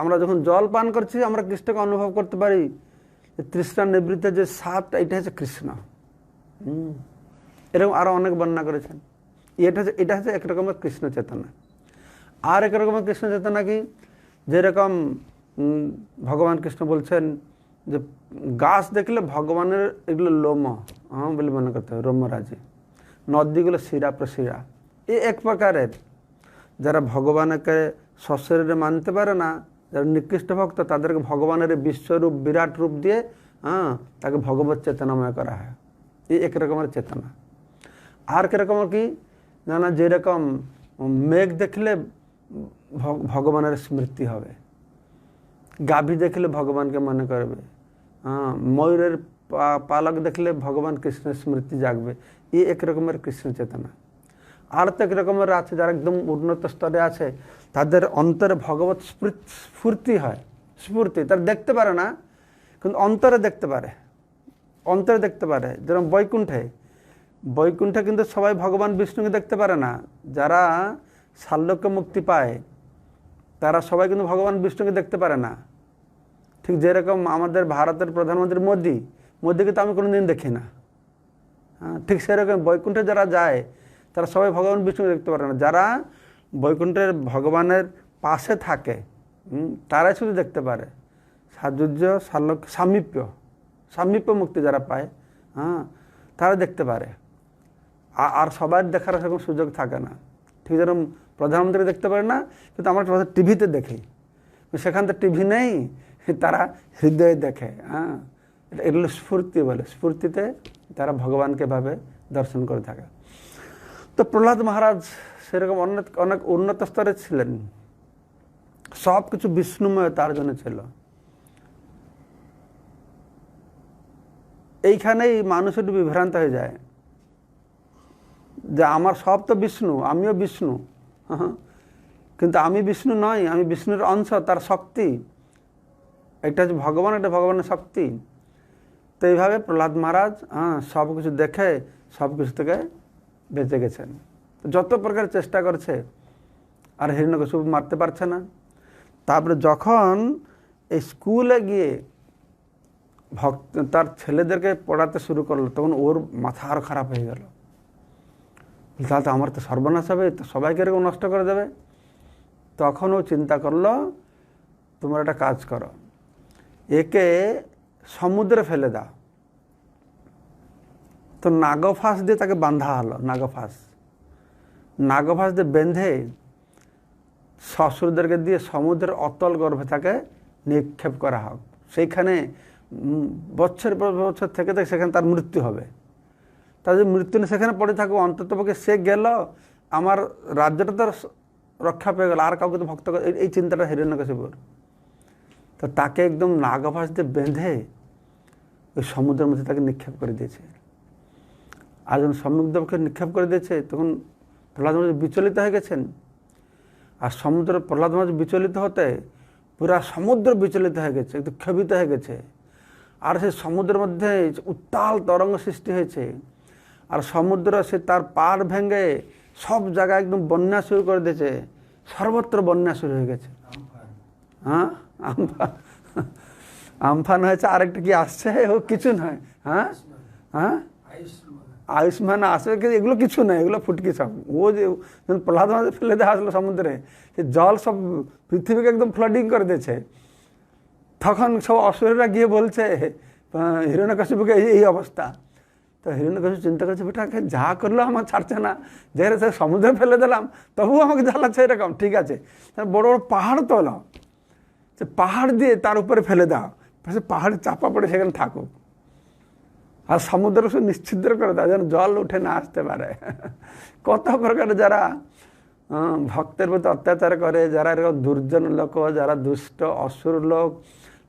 S1: আমরা যখন জল পান করছি আমরা কৃষ্ণকে অনুভব করতে পারি, তৃষ্ণা নিবৃত্তের যে স্বাদটা, এটা হচ্ছে কৃষ্ণ। এরকম আরও অনেক বর্ণনা করেছেন। এটা হচ্ছে এক রকমের কৃষ্ণ চেতনা। আর এক রকমের কৃষ্ণ চেতনা কি, যেরকম ভগবান কৃষ্ণ বলছেন যে গাছ দেখলে ভগবানের এগুলো লোম বলে মনে করতে হবে, রোমরাজি। নদীগুলো শিরা প্রশিরা, এই এক প্রকারের। যারা ভগবানকে সশরীরে মানতে পারে না, যারা নিকৃষ্ট ভক্ত, তাদেরকে ভগবানের বিশ্বরূপ বিরাট রূপ দিয়ে তাকে ভগবত চেতনাময় করা হয়। এই এক রকমের চেতনা। আর কিরকমের কি না, যেরকম মেঘ দেখলে ভগবানের স্মৃতি হবে, গাভী দেখলে ভগবানকে মনে করবে, ময়ূরের পালক দেখলে ভগবান কৃষ্ণের স্মৃতি জাগবে। এই এক রকমের কৃষ্ণ চেতনা। আর তো এক রকমের আছে যারা একদম উন্নত স্তরে আছে, তাদের অন্তরে ভগবত স্ফূর্তি হয়, স্ফূর্তি। তারা দেখতে পারে না, কিন্তু অন্তরে দেখতে পারে। অন্তরে দেখতে পারে। যেরকম বৈকুণ্ঠে কিন্তু সবাই ভগবান বিষ্ণুকে দেখতে পারে না। যারা সাল্লোক্য মুক্তি পায় তারা সবাই কিন্তু ভগবান বিষ্ণুকে দেখতে পারে না। ঠিক যেরকম আমাদের ভারতের প্রধানমন্ত্রী মোদিকে তো আমি কোনোদিন দেখি না। হ্যাঁ, ঠিক সেরকম বৈকুণ্ঠে যারা যায় তারা সবাই ভগবান বিষ্ণুকে দেখতে পারে না। যারা বৈকুণ্ঠের ভগবানের পাশে থাকে তারাই শুধু দেখতে পারে। সাযুজ্য, সাল্লোক্য, সামীপ্য মুক্তি যারা পায়, হ্যাঁ, তারা দেখতে পারে। আর সবার দেখার সেরকম সুযোগ থাকে না। ঠিক যেরকম প্রধানমন্ত্রী দেখতে পারে না, কিন্তু আমরা টিভিতে দেখি, সেখান থেকে টিভি নেই, তারা হৃদয়ে দেখে। হ্যাঁ, এগুলো স্ফূর্তি বলে। স্ফূর্তিতে তারা ভগবানকে ভাবে দর্শন করে থাকে। তো প্রহ্লাদ মহারাজ সেরকম অনেক উন্নত স্তরে ছিলেন। সব কিছু বিষ্ণুময় তার জন্য ছিল। এইখানেই মানুষ একটু বিভ্রান্ত হয়ে যায় যে আমার সব তো বিষ্ণু, আমিও বিষ্ণু, কিন্তু আমি বিষ্ণু নই, আমি বিষ্ণুর অংশ, তার শক্তি। এটা হচ্ছে ভগবান, এটা ভগবানের শক্তি। তো এইভাবে প্রহ্লাদ মহারাজ সব কিছু দেখে সব কিছু থেকে বেঁচে গেছেন। যত প্রকার চেষ্টা করছে আর হিরণ্যকশিপু মারতে পারছে না। তারপরে যখন এই স্কুলে গিয়ে তার ছেলেদেরকে পড়াতে শুরু করলো, তখন ওর মাথা আরও খারাপ হয়ে গেল। তাহলে তো আমার তো সর্বনাশ হবে, তো সবাইকে এরকম নষ্ট করে দেবে। তখন ও চিন্তা করলো, তোমরা একটা কাজ করো, একে সমুদ্রে ফেলে দাও। তো নাগফাঁস দিয়ে তাকে বাঁধা হলো। নাগফাঁস দিয়ে বেঁধে শ্বশুরদেরকে দিয়ে সমুদ্রের অতল গর্ভে তাকে নিক্ষেপ করা হোক। সেইখানে বছর পর বছর থেকে সেখানে তার মৃত্যু হবে। তার যদি মৃত্যু নেই, সেখানে পড়ে থাকবো, অন্ততপক্ষে সে গেল, আমার রাজ্যটা তো রক্ষা পেয়ে গেল, আর কাউকে তো ভক্ত করে, এই চিন্তাটা হিরণ্যকশিপুর। তো তাকে একদম নাগফাঁস দিয়ে বেঁধে ওই সমুদ্রের মধ্যে তাকে নিক্ষেপ করে দিয়েছে। আর যখন সমুদ্রকে নিক্ষেপ করে দিয়েছে, তখন প্রহ্লাদ মহারাজ বিচলিত হয়ে গেছেন। আর প্রহ্লাদ মহারাজ বিচলিত হতে পুরা সমুদ্র বিচলিত হয়ে গেছে, একটু ক্ষোভিত হয়ে গেছে। আর সেই সমুদ্রের মধ্যে উত্তাল তরঙ্গ সৃষ্টি হয়েছে। আর সমুদ্র সে তার পাড় ভেঙে সব জায়গায় একদম বন্যা শুরু করে দিয়েছে, সর্বত্র বন্যা শুরু হয়ে গেছে। হ্যাঁ, আমফান হয়েছে। আরেকটা কি আসছে? ও কিছু নয়। হ্যাঁ, আয়ুষ্মান আসবে, এগুলো কিছু নয়, এগুলো ফুটকি সব। ও যে প্রহ্লাদ মহারাজ ফেলে দেওয়া আসলো সমুদ্রে, সে জল সব পৃথিবীকে একদম ফ্লাডিং করে দিয়েছে। তখন সব অসুরেরা গিয়ে বলছে হিরণ্যকশিপুকে এই অবস্থা। তো হিরণ্যকশিপু চিন্তা করছে, বেটাকে যা করলো আমার ছাড়ছে না, যে সমুদ্রে ফেলে দিলাম তবুও আমাকে জ্বালাচ্ছে এরকম। ঠিক আছে, বড় বড় পাহাড় তোলো, সে পাহাড় দিয়ে তার উপরে ফেলে দাও, সে পাহাড়ে চাপা পড়ে সেখানে থাকুক। আর সমুদ্র সে নিশ্চিদ্র করে দাও, যেন জল উঠে না আসতে পারে। কত প্রকার যারা ভক্তের প্রতি অত্যাচার করে, যারা এরকম দুর্জন লোক, যারা দুষ্ট অসুর লোক,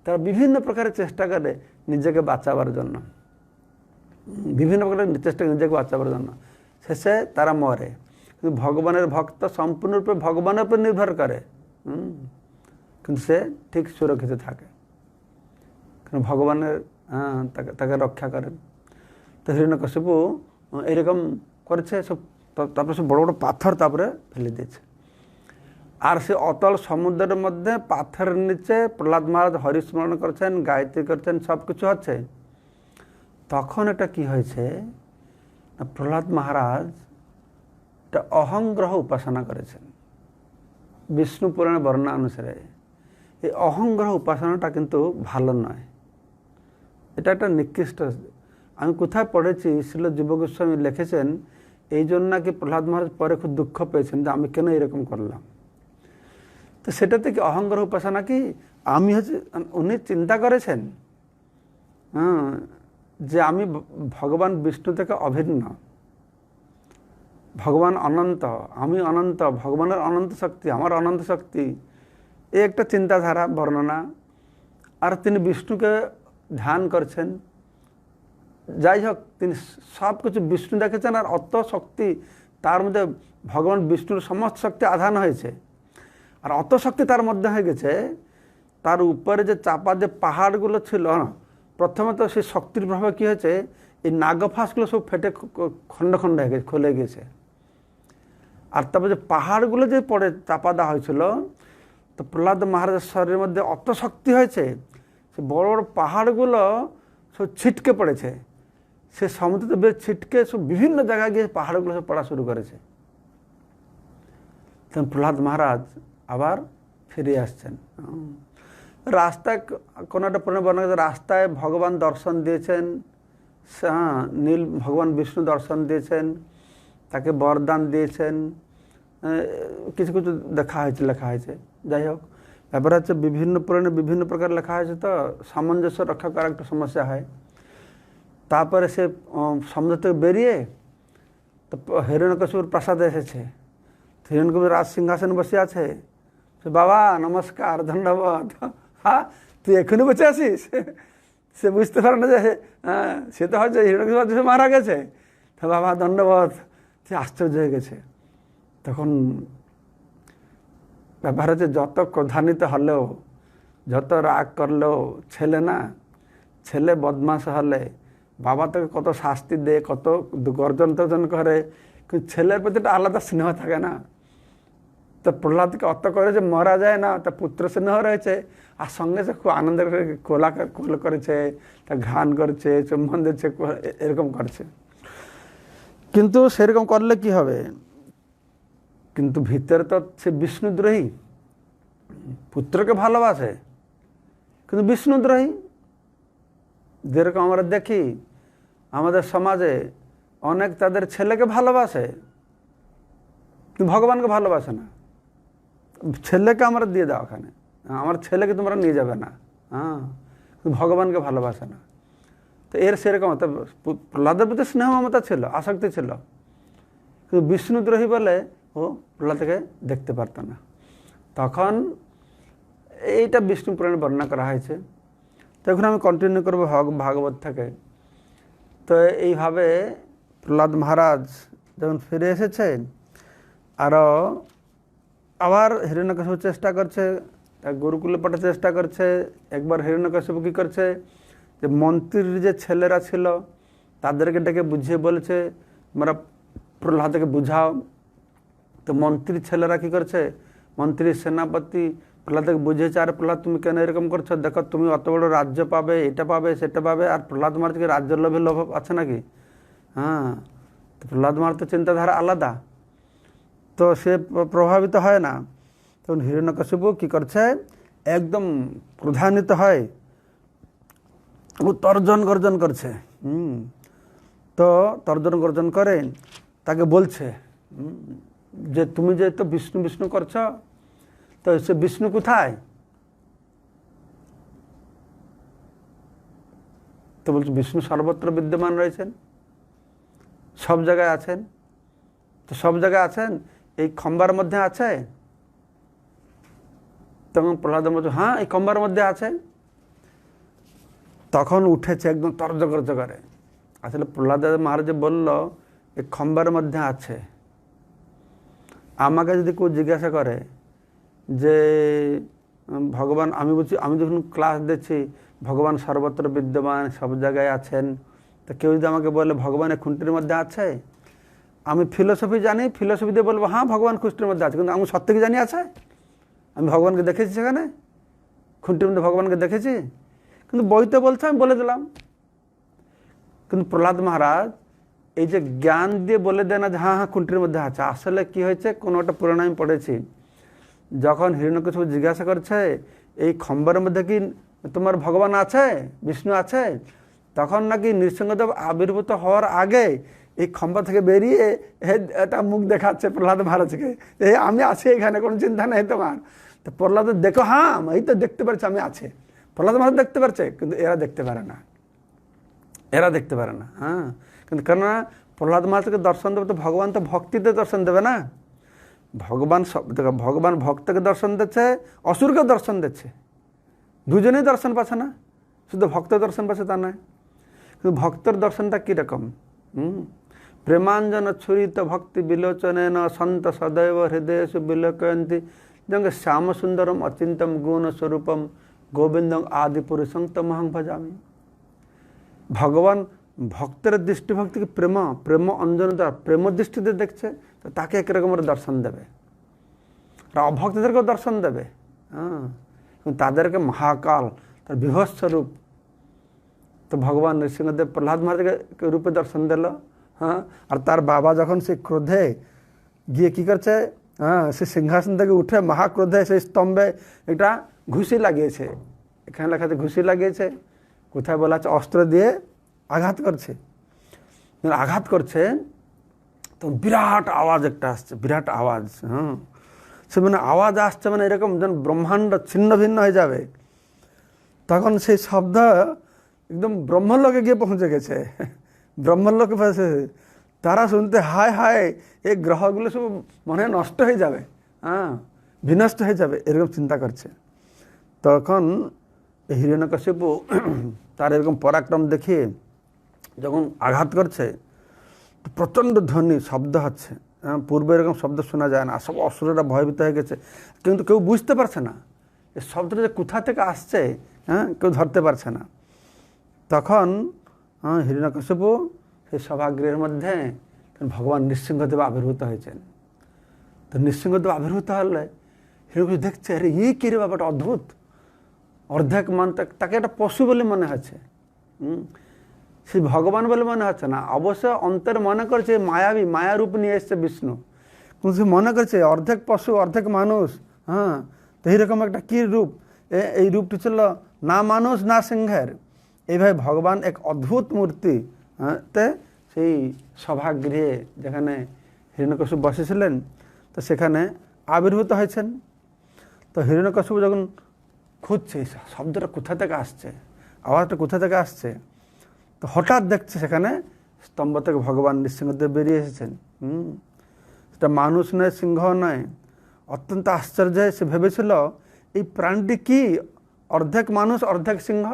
S1: তারা বিভিন্ন প্রকারের চেষ্টা করে নিজেকে বাঁচাবার জন্য, বিভিন্ন প্রকারের চেষ্টা নিজেকে বাঁচাবার জন্য। শেষে তারা মরে। কিন্তু ভগবানের ভক্ত সম্পূর্ণরূপে ভগবানের উপর নির্ভর করে, কিন্তু সে ঠিক সুরক্ষিত থাকে, কারণ ভগবানের তাকে রক্ষা করেন। তো হিরণ্যকশিপু এরকম করেছে সব। তারপরে সে বড় বড় পাথর তারপরে ফেলে দিয়েছে। আর সে অতল সমুদ্রের মধ্যে পাথরের নিচে প্রহ্লাদ মহারাজ হরিস্মরণ করছেন, গায়ত্রী করছেন, সব কিছু হচ্ছে। তখন এটা কি হয়েছে, প্রহ্লাদ মহারাজ এটা অহংগ্রহ উপাসনা করেছেন। বিষ্ণু পুরাণের বর্ণনা অনুসারে এই অহংগ্রহ উপাসনাটা কিন্তু ভালো নয়, এটা একটা নিকৃষ্ট। আমি কোথায় পড়েছি, শ্রীল জীব গোস্বামী লিখেছেন, এই জন্য নাকি প্রহ্লাদ মহারাজ পরে খুব দুঃখ পেয়েছেন যে আমি কেন এরকম করলাম। তো সেটা থেকে অহংগ্রহ উপাসনা কি, উনি চিন্তা করেছেন যে আমি ভগবান বিষ্ণু থেকে অভিন্ন, ভগবান অনন্ত, আমি অনন্ত, ভগবানের অনন্ত শক্তি, আমার অনন্ত শক্তি, এই একটা চিন্তাধারা বর্ণনা। আর তিনি বিষ্ণুকে ধ্যান করছেন। যাই হোক, তিনি সব কিছু বিষ্ণু দেখেছেন, আর অত শক্তি তার মধ্যে, ভগবান বিষ্ণুর সমস্ত শক্তি আধান হয়েছে, আর অত শক্তি তার মধ্যে হয়ে গেছে, তার উপরে যে চাপা যে পাহাড়গুলো ছিল প্রথমত সেই শক্তির প্রভাবে কী হয়েছে, এই নাগফাঁসগুলো সব ফেটে খণ্ড খণ্ড হয়ে গেছে, খুলে গেছে। আর তারপর যে পাহাড়গুলো যে পড়ে চাপা দেওয়া হয়েছিল, তো প্রহ্লাদ মহারাজের শরীরের মধ্যে অত শক্তি হয়েছে, সে বড় বড় পাহাড়গুলো সব ছিটকে পড়েছে, সে সমুদ্রতে বেশ ছিটকে সব বিভিন্ন জায়গায় গিয়ে পাহাড়গুলো সব পড়া শুরু করেছে। তখন প্রহ্লাদ মহারাজ আবার ফিরে আসছেন। রাস্তায় কোনো একটা পুরাণে বর্ণনা আছে, রাস্তায় ভগবান দর্শন দিয়েছেন, নীল ভগবান বিষ্ণু দর্শন দিয়েছেন, তাকে বরদান দিয়েছেন, কিছু কিছু দেখা হয়েছে, লেখা হয়েছে। যাই হোক, ব্যাপার হচ্ছে বিভিন্ন পুরাণে বিভিন্ন প্রকার লেখা হয়েছে, তো সামঞ্জস্য রক্ষা করার একটা সমস্যা হয়। তারপরে সে সমুদ্র থেকে বেরিয়ে তো হিরণ্যকশিপুর প্রাসাদে এসেছে। হিরণ্যকশিপুর রাজ সিংহাসনে বসে আছে। সে বাবা নমস্কার, ধন্যবাদ। হ্যাঁ, তুই এখনই বসে আছিস? সে বুঝতে পারে না যে সে তো হয়তো হিরণ্যকশিপু মারা গেছে। তো বাবা ধন্যবাদ, সে আশ্চর্য হয়ে গেছে। তখন ব্যাপার হচ্ছে যত ক্রোধান্বিত হলেও, যত রাগ করলেও ছেলে না, ছেলে বদমাশ হলে বাবা তাকে কত শাস্তি দেয়, কত গর্জন টর্জন করে, কিন্তু ছেলের প্রতি একটা আলাদা স্নেহ থাকে না। তো প্রহ্লাদকে অত করে যে মরা যায় না, তার পুত্র স্নেহ রয়েছে, আর সঙ্গে সে খুব আনন্দের কোল করেছে, তা ঘ্রাণ করছে, চুম্বন দিচ্ছে, এরকম করছে। কিন্তু সেরকম করলে কি হবে? কিন্তু ভিতরে তো সে বিষ্ণুদ্রোহী, পুত্রকে ভালোবাসে কিন্তু বিষ্ণুদ্রোহী। যেরকম আমরা দেখি আমাদের সমাজে অনেক তাদের ছেলেকে ভালোবাসে কিন্তু ভগবানকে ভালোবাসে না। ছেলেকে আমরা দিয়ে দাও, ওখানে আমার ছেলেকে তোমরা নিয়ে যাবে না, কিন্তু ভগবানকে ভালোবাসে না। তো এর সেরকম প্রহ্লাদের প্রতি স্নেহ মমতা ছিল, আসক্তি ছিল, কিন্তু বিষ্ণুদ্রোহী বলে ও প্রহ্লাদকে দেখতে পারত না। তখন এইটা বিষ্ণু পুরাণে বর্ণনা করা হয়েছে। তো এখন আমি কন্টিনিউ করবো ভাগবত থেকে। তো এইভাবে প্রহ্লাদ মহারাজ যখন ফিরে এসেছে, আরও আবার হিরণ্যকশিপু চেষ্টা করছে, গুরুকুলে পাঠাতে চেষ্টা করছে। একবার হিরণ্যকশিপু কী করছে, যে মন্ত্রীর যে ছেলেরা ছিল তাদেরকে ডেকে বুঝিয়ে বলেছে, তোমরা প্রহ্লাদকে বুঝাও। তো মন্ত্রীর ছেলেরা কী করছে, মন্ত্রীর সেনাপতি প্রহ্লাদকে বুঝিয়েছে, আর প্রহ্লাদ তুমি কেন এরকম করছো, দেখো তুমি অত বড় রাজ্য পাবে, এটা পাবে সেটা পাবে, আর প্রহ্লাদ মহারাজকে রাজ্যের লোভে লোভ আছে নাকি? তো প্রহ্লাদ মহারাজ তো চিন্তাধারা আলাদা, তো সে প্রভাবিত হয় না। তখন হিরণ্যকশিপু কী করছে, একদম ক্রোধান্বিত হয়, ও তর্জন গর্জন করছে। তো তর্জন গর্জন করে তাকে বলছে যে তুমি যে তো বিষ্ণু বিষ্ণু করছ, তো সে বিষ্ণু কোথায়? তো বলছে বিষ্ণু সর্বত্র বিদ্যমান রয়েছেন, সব জায়গায় আছেন। তো সব জায়গায় আছেন, এই খম্বার মধ্যে আছে? তখন প্রহ্লাদ বলছে হ্যাঁ, এই খম্বার মধ্যে আছে। তখন উঠেছে একদম তর্জগর্জ করে। আসলে প্রহ্লাদ মহারাজ বলল এই খম্বার মধ্যে আছে। আমাকে যদি কেউ জিজ্ঞাসা করে যে ভগবান, আমি বলছি, আমি যখন ক্লাস দিচ্ছি ভগবান সর্বত্র বিদ্যমান, সব জায়গায় আছেন, তো কেউ যদি আমাকে বলে ভগবান এই খুঁটির মধ্যে আছে, আমি ফিলোসফি জানি, ফিলোসফি দিয়ে বলবো হ্যাঁ ভগবান খুঁটির মধ্যে আছে, কিন্তু আমি সত্যি কি জানি আছে? আমি ভগবানকে দেখেছি সেখানে, খুঁটির মধ্যে ভগবানকে দেখেছি, কিন্তু বইতে বলছে আমি বলে দিলাম। কিন্তু প্রহ্লাদ মহারাজ এই যে জ্ঞান দিয়ে বলে দেয় না যে হ্যাঁ হ্যাঁ খুঁটির মধ্যে আছে। আসলে কি হয়েছে, কোনো একটা পুরাণ আমি পড়েছি, যখন হিরণ্যকশিপু জিজ্ঞাসা করছে এই খম্বার মধ্যে কি তোমার ভগবান আছে, বিষ্ণু আছে, তখন নাকি নৃসিংহদেব আবির্ভূত হওয়ার আগে এই খম্বা থেকে বেরিয়ে এটা মুখ দেখাচ্ছে প্রহ্লাদ মহারাজকে, এই আমি আছি এখানে, কোনো চিন্তা নেই তোমার। তো প্রহ্লাদ দেখো, হ্যাঁ এই তো দেখতে পারছি আমি আছে। প্রহ্লাদ মহারাজ দেখতে পারছে, কিন্তু এরা দেখতে পারে না, এরা দেখতে পারে না। কিন্তু কেননা প্রহ্লাদ মহারাজকে দর্শন দেবে তো ভগবান তো ভক্তিতে দর্শন দেবে না। ভগবান ভক্তকে দর্শন দিচ্ছে, অসুরকে দর্শন দিচ্ছে, দুজনেই দর্শন পাচ্ছে না, শুধু ভক্ত দর্শন পাচ্ছে তা নয়। কিন্তু ভক্তর দর্শনটা কীরকম? প্রেমাঞ্জন ছুরিত ভক্তি বিলোচনেন সন্ত সদৈব হৃদয়েষু বিলোকয়ন্তি যঙ্গে শ্যাম সুন্দরম অচিন্তম গুণ স্বরূপম গোবিন্দং আদি পুরুষং তমহং ভজামি। ভগবান ভক্তের দৃষ্টিভক্তিকে প্রেম প্রেম অঞ্জন দ্বারা প্রেম দৃষ্টিতে দেখছে, তো তাকে একরকমের দর্শন দেবে, আর অভক্তদেরকেও দর্শন দেবে। হ্যাঁ, এবং তাদেরকে মহাকাল তার বিভৎস রূপ। তো ভগবান নৃসিংহদেব প্রহ্লাদ মহারাজকে রূপে দর্শন দিল। হ্যাঁ, আর তার বাবা যখন সে ক্রোধে গিয়ে কী করছে, হ্যাঁ, সে সিংহাসন থেকে উঠে মহাক্রোধে সেই স্তম্ভে একটা ঘুষি লাগিয়েছে। এখানে লেখাতে ঘুষি লাগিয়েছে, কোথায় বলা আছে অস্ত্র দিয়ে আঘাত করছে। আঘাত করছে তো বিরাট আওয়াজ একটা আসছে, বিরাট আওয়াজ। হ্যাঁ, সে মানে আওয়াজ আসছে মানে এরকম যেন ব্রহ্মাণ্ড ছিন্ন ভিন্ন হয়ে যাবে। তখন সেই শব্দ একদম ব্রহ্মলোকে গিয়ে পৌঁছে গেছে। ব্রহ্মলোকে পৌঁছে তারা শুনতে হায় হায় এই গ্রহগুলো সব মনে হয় নষ্ট হয়ে যাবে, হ্যাঁ, বিনষ্ট হয়ে যাবে, এরকম চিন্তা করছে। তখন হিরণ্যকশিপু তার এরকম পরাক্রম দেখিয়ে যখন আঘাত করছে, প্রচণ্ড ধ্বনি শব্দ হচ্ছে। হ্যাঁ, পূর্বে এরকম শব্দ শোনা যায় না, সব অসুরেরা ভয়ভীত হয়ে গেছে, কিন্তু কেউ বুঝতে পারছে না এই শব্দটা যে কোথা থেকে আসছে। হ্যাঁ, কেউ ধরতে পারছে না। তখন হিরণ্যকশিপু সেই সভাগৃহের মধ্যে ভগবান নৃসিংহদেব আবির্ভূত হয়েছেন। তো নৃসিংহদেব আবির্ভূত হলে হিরণ্যকশিপু দেখছে, আরে এই কী রে ব্যাপারটা অদ্ভুত, অর্ধেক মান তাকে একটা পশু বলে মনে হচ্ছে, সে ভগবান বলে মনে হচ্ছে না। অবশ্য অন্তর মনে করছে মায়াবী, মায়ারূপ নিয়ে এসছে বিষ্ণু, কিন্তু সে মনে করছে অর্ধেক পশু অর্ধেক মানুষ। হ্যাঁ, তো এইরকম একটা কী রূপ, এই রূপটি ছিল না মানুষ না সিংহের। এইভাবে ভগবান এক অদ্ভুত মূর্তি তে সেই সভাগৃহে যেখানে হিরণ্যকশিপু বসেছিলেন, তো সেখানে আবির্ভূত হয়েছেন। তো হিরণ্যকশিপু যখন খুঁজছে শব্দটা কোথা থেকে আসছে, আওয়াজটা কোথা থেকে আসছে, তো হঠাৎ দেখছে সেখানে স্তম্ভ থেকে ভগবান নৃসিংহদেব বেরিয়ে এসেছেন। সেটা মানুষ নয়, সিংহ নয়। অত্যন্ত আশ্চর্য সে ভেবেছিল এই প্রাণটি কি অর্ধেক মানুষ অর্ধেক সিংহ।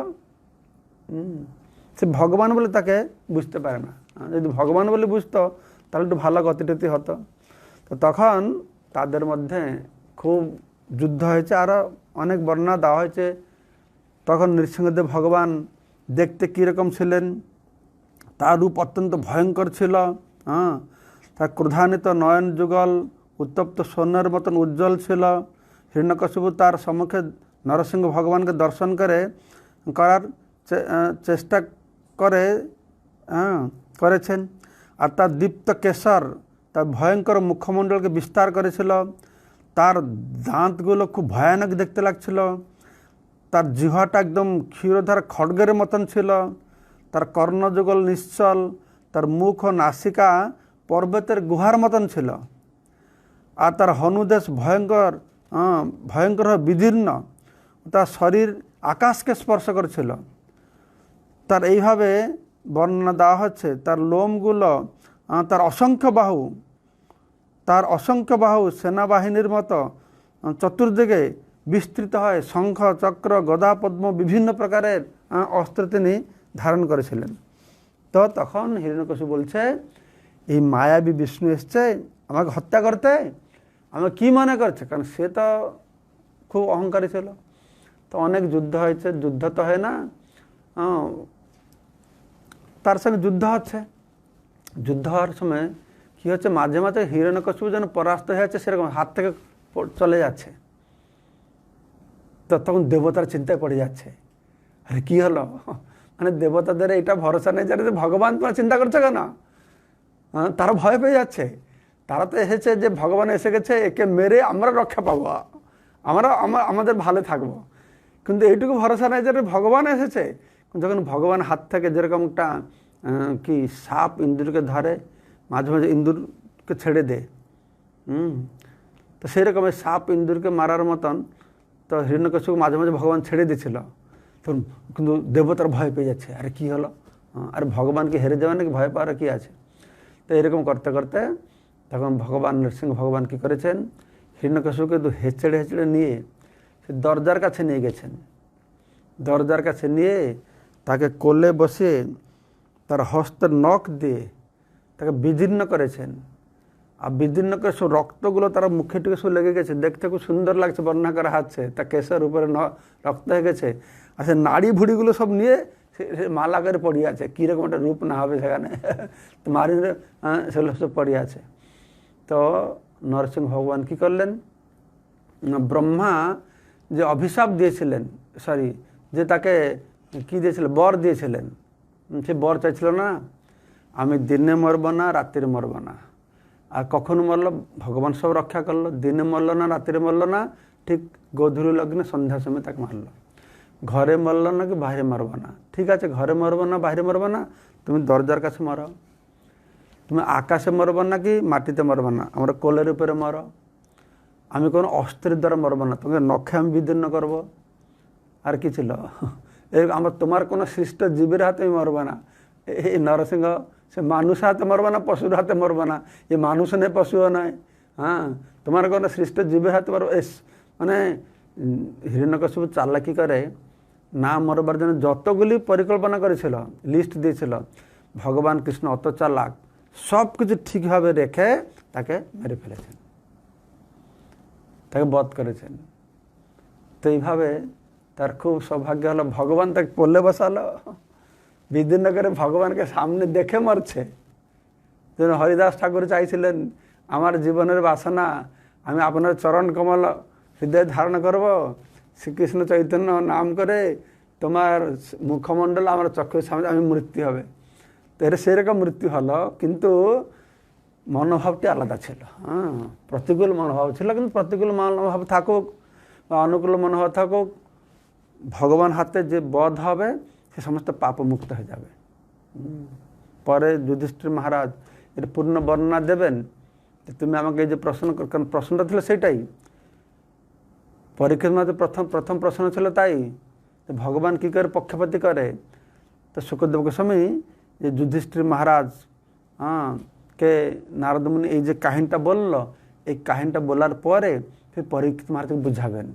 S1: সে ভগবান বলে তাকে বুঝতে পারে না। যদি ভগবান বলে বুঝতো তাহলে একটু ভালো গতিটতি হতো। তো তখন তাদের মধ্যে খুব যুদ্ধ হয়েছে, আরও অনেক বর্ণনা দেওয়া হয়েছে। তখন নৃসিংহদেব ভগবান দেখতে কীরকম ছিলেন, তার রূপ অত্যন্ত ভয়ঙ্কর ছিল। হ্যাঁ, তার ক্রোধান্বিত নয়ন যুগল উত্তপ্ত স্বর্ণের মতন উজ্জ্বল ছিল। হিরণ্যকশিপু তার সম্মুখে নরসিংহ ভগবানকে দর্শন করার চেষ্টা করেছেন। আর তার দীপ্ত কেশর তার ভয়ঙ্কর মুখমণ্ডলকে বিস্তার করেছিল। তার দাঁতগুলো খুব ভয়ানক দেখতে লাগছিল। তার জিহ্বাটা একদম ক্ষীরধার খড়গের মতন ছিল। তার কর্ণযুগল নিশ্চল, তার মুখ ও নাসিকা পর্বতের গুহার মতন ছিল। আর তার হনুদেশ ভয়ঙ্কর বিদীর্ণ, তার শরীর আকাশকে স্পর্শ করেছিল। তার এইভাবে বর্ণনা দেওয়া হচ্ছে, তার লোমগুলো, তার অসংখ্য বাহু সেনাবাহিনীর মতো চতুর্দিকে বিস্তৃত হয়। শঙ্খ চক্র গদা পদ্ম বিভিন্ন প্রকারের অস্ত্র তিনি ধারণ করেছিলেন। তো তখন হিরণ্যকশিপু বলছে, এই মায়াবী বিষ্ণু এসছে আমাকে হত্যা করতে, আমাকে কী মনে করছে? কারণ সে তো খুব অহংকারী ছিল। তো অনেক যুদ্ধ হয়েছে, যুদ্ধ তো হয় না, তার সঙ্গে যুদ্ধ হচ্ছে। যুদ্ধ হওয়ার সময় কী হচ্ছে, মাঝে মাঝে হিরণ্যকশিপু যেন পরাস্ত হয়ে যাচ্ছে, সেরকম হাত থেকে চলে যাচ্ছে। তো তখন দেবতার চিন্তায় পড়ে যাচ্ছে, আরে কী হলো, মানে দেবতাদের এটা ভরসা নেই যে ভগবান তোমার চিন্তা করছে কেন। তারা ভয় পেয়ে যাচ্ছে। তারা তো এসেছে যে ভগবান এসে গেছে, একে মেরে আমরা রক্ষা পাবো, আমাদের ভালো থাকবো। কিন্তু এইটুকু ভরসা নেই যে ভগবান এসেছে। যখন ভগবান হাত থেকে যেরকম একটা কি সাপ ইন্দুরকে ধরে, মাঝে মাঝে ইন্দুরকে ছেড়ে দেয়, তো সেই রকমের সাপ ইন্দুরকে মারার মতন তো হিরণ্যকশিপু মাঝে মাঝে ভগবান ছেড়ে দিয়েছিল। তখন কিন্তু দেবতার ভয় পেয়ে যাচ্ছে, আরে কী হলো, আর ভগবানকে হেরে যাওয়া নাকি, ভয় পাওয়ার কী আছে। তো এরকম করতে করতে তখন ভগবান নৃসিংহ ভগবান কী করেছেন, হিরণ্যকশিপুকে হেঁচড়ে হেঁচড়ে নিয়ে সে দরজার কাছে নিয়ে গেছেন। দরজার কাছে নিয়ে তাকে কোলে বসে তার হস্তের নখ দিয়ে তাকে বিদীর্ণ করেছেন। আর বিদীর্ণ করে সব রক্তগুলো তার মুখে টুকে সব লেগে গেছে, দেখতে খুব সুন্দর লাগছে বর্ণনা করা হচ্ছে। তার কেশের উপরে রক্ত হয়ে গেছে। আর সে নাড়ি ভুড়িগুলো সব নিয়ে সে মালা করে পড়ে আছে, কীরকম একটা রূপ না হবে সেখানে, তো মারিয়ে সেগুলো সব পড়ে আছে। তো নরসিংহ ভগবান কী করলেন, ব্রহ্মা যে অভিশাপ দিয়েছিলেন, সরি যে তাকে কী দিয়েছিলেন, বর দিয়েছিলেন, সে বর চাইছিল না আমি দিনে মরব না রাত্রে মরব না। আর কখন মরল, ভগবান সব রক্ষা করলো, দিনে মরল না রাত্রে মরল না, ঠিক গোধূলি লগ্নে সন্ধ্যার সময় তাকে মারল। ঘরে মরল না কি বাইরে মরব না, ঠিক আছে ঘরে মরব না বাইরে মরব না, তুমি দরজার কাছে মরো, তুমি আকাশে মরব না কি মাটিতে মরব না, আমরা কোলের উপরে মরো, আমি কোনো অস্ত্রের দ্বারা মরব না, তোমাকে নখে আমি বিদীর্ণ করবো। আর কি ছিল, আমার তোমার কোনো সৃষ্ট জীবের হাতে আমি মরব না। এই নরসিংহ সে মানুষের হাতে মরবে না, পশুর হাতে মরবে না, এ মানুষ নয় পশুও নয়, হ্যাঁ তোমার কোনো সৃষ্ট জীবের হাতে মরবে। মানে হিরণ্যকশিপু চালাকি করে না মরবার জন্য যতগুলি পরিকল্পনা করেছিল, লিস্ট দিয়েছিল, ভগবান কৃষ্ণ অত চালাক, সব কিছু ঠিকভাবে রেখে তাকে মেরে ফেলেছেন, তাকে বধ করেছেন। তো এইভাবে তার খুব সৌভাগ্য হলো, ভগবান তাকে পড়লে বসালো, বিদীর্ণ করে ভগবানকে সামনে দেখে মরছে। যেন হরিদাস ঠাকুর চাইছিলেন আমার জীবনের বাসনা আমি আপনার চরণ কমল হৃদয়ে ধারণ করব, শ্রীকৃষ্ণ চৈতন্য নাম করে তোমার মুখমণ্ডল আমার চক্ষুর সামনে আমি মৃত্যু হবে। তো এটা সেরকম মৃত্যু হলো, কিন্তু মনোভাবটি আলাদা ছিল। হ্যাঁ, প্রতিকূল মনোভাব ছিল, কিন্তু প্রতিকূল মনোভাব থাকুক বা অনুকূল মনোভাব থাকুক, ভগবান হাতে যে বধ হবে সে সমস্ত পাপ মুক্ত হয়ে যাবে। পরে যুধিষ্ঠির মহারাজ এর পূর্ণ বর্ণনা দেবেন। তুমি আমাকে এই যে প্রশ্ন, কারণ প্রশ্নটা ছিল সেটাই, পরীক্ষিত মধ্যে প্রথম প্রশ্ন ছিল তাই, ভগবান কী করে পক্ষপাতী করে। তো শুকদেব গোস্বামী যে যুধিষ্ঠির মহারাজ কে নারদ মুনি এই যে কাহিনীটা বলল, এই কাহিনীটা বলার পরে ফির পরীক্ষিত মহারাজকে বুঝাবেন,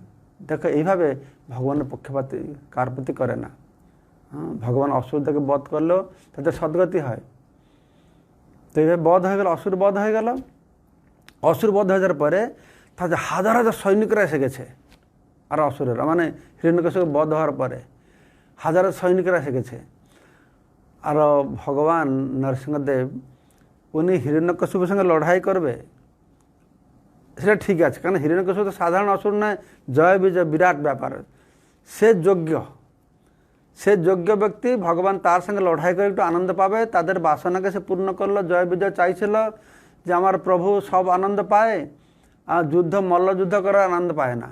S1: দেখো এইভাবে ভগবানের পক্ষপাতী কার প্রতি করে না। ভগবান অসুরটাকে বধ করলেও তাদের সদ্গতি হয়। তো এইভাবে বধ হয়ে গেল, অসুর বধ হয়ে গেল। অসুর বধ হয়ে যাওয়ার পরে তাদের হাজার হাজার সৈনিকরা এসে গেছে, আর অসুরের মানে হিরণ্যকশিপু বধ হওয়ার পরে হাজার সৈনিকরা এসে গেছে। আর ভগবান নরসিংহদেব উনি হিরণ্যকশিপুর সঙ্গে লড়াই করবে সেটা ঠিক আছে, কারণ হিরণ্যকশিপু তো সাধারণ অসুর নয়, জয় বিজয় বিরাট ব্যাপার, সে যোগ্য ব্যক্তি। ভগবান তার সঙ্গে লড়াই করে একটু আনন্দ পাবে, তাদের বাসনাকে সে পূর্ণ করলো, জয় বিজয় চাইছিল যে আমার প্রভু সব আনন্দ পায়, আর মল্লযুদ্ধ করার আনন্দ পায় না।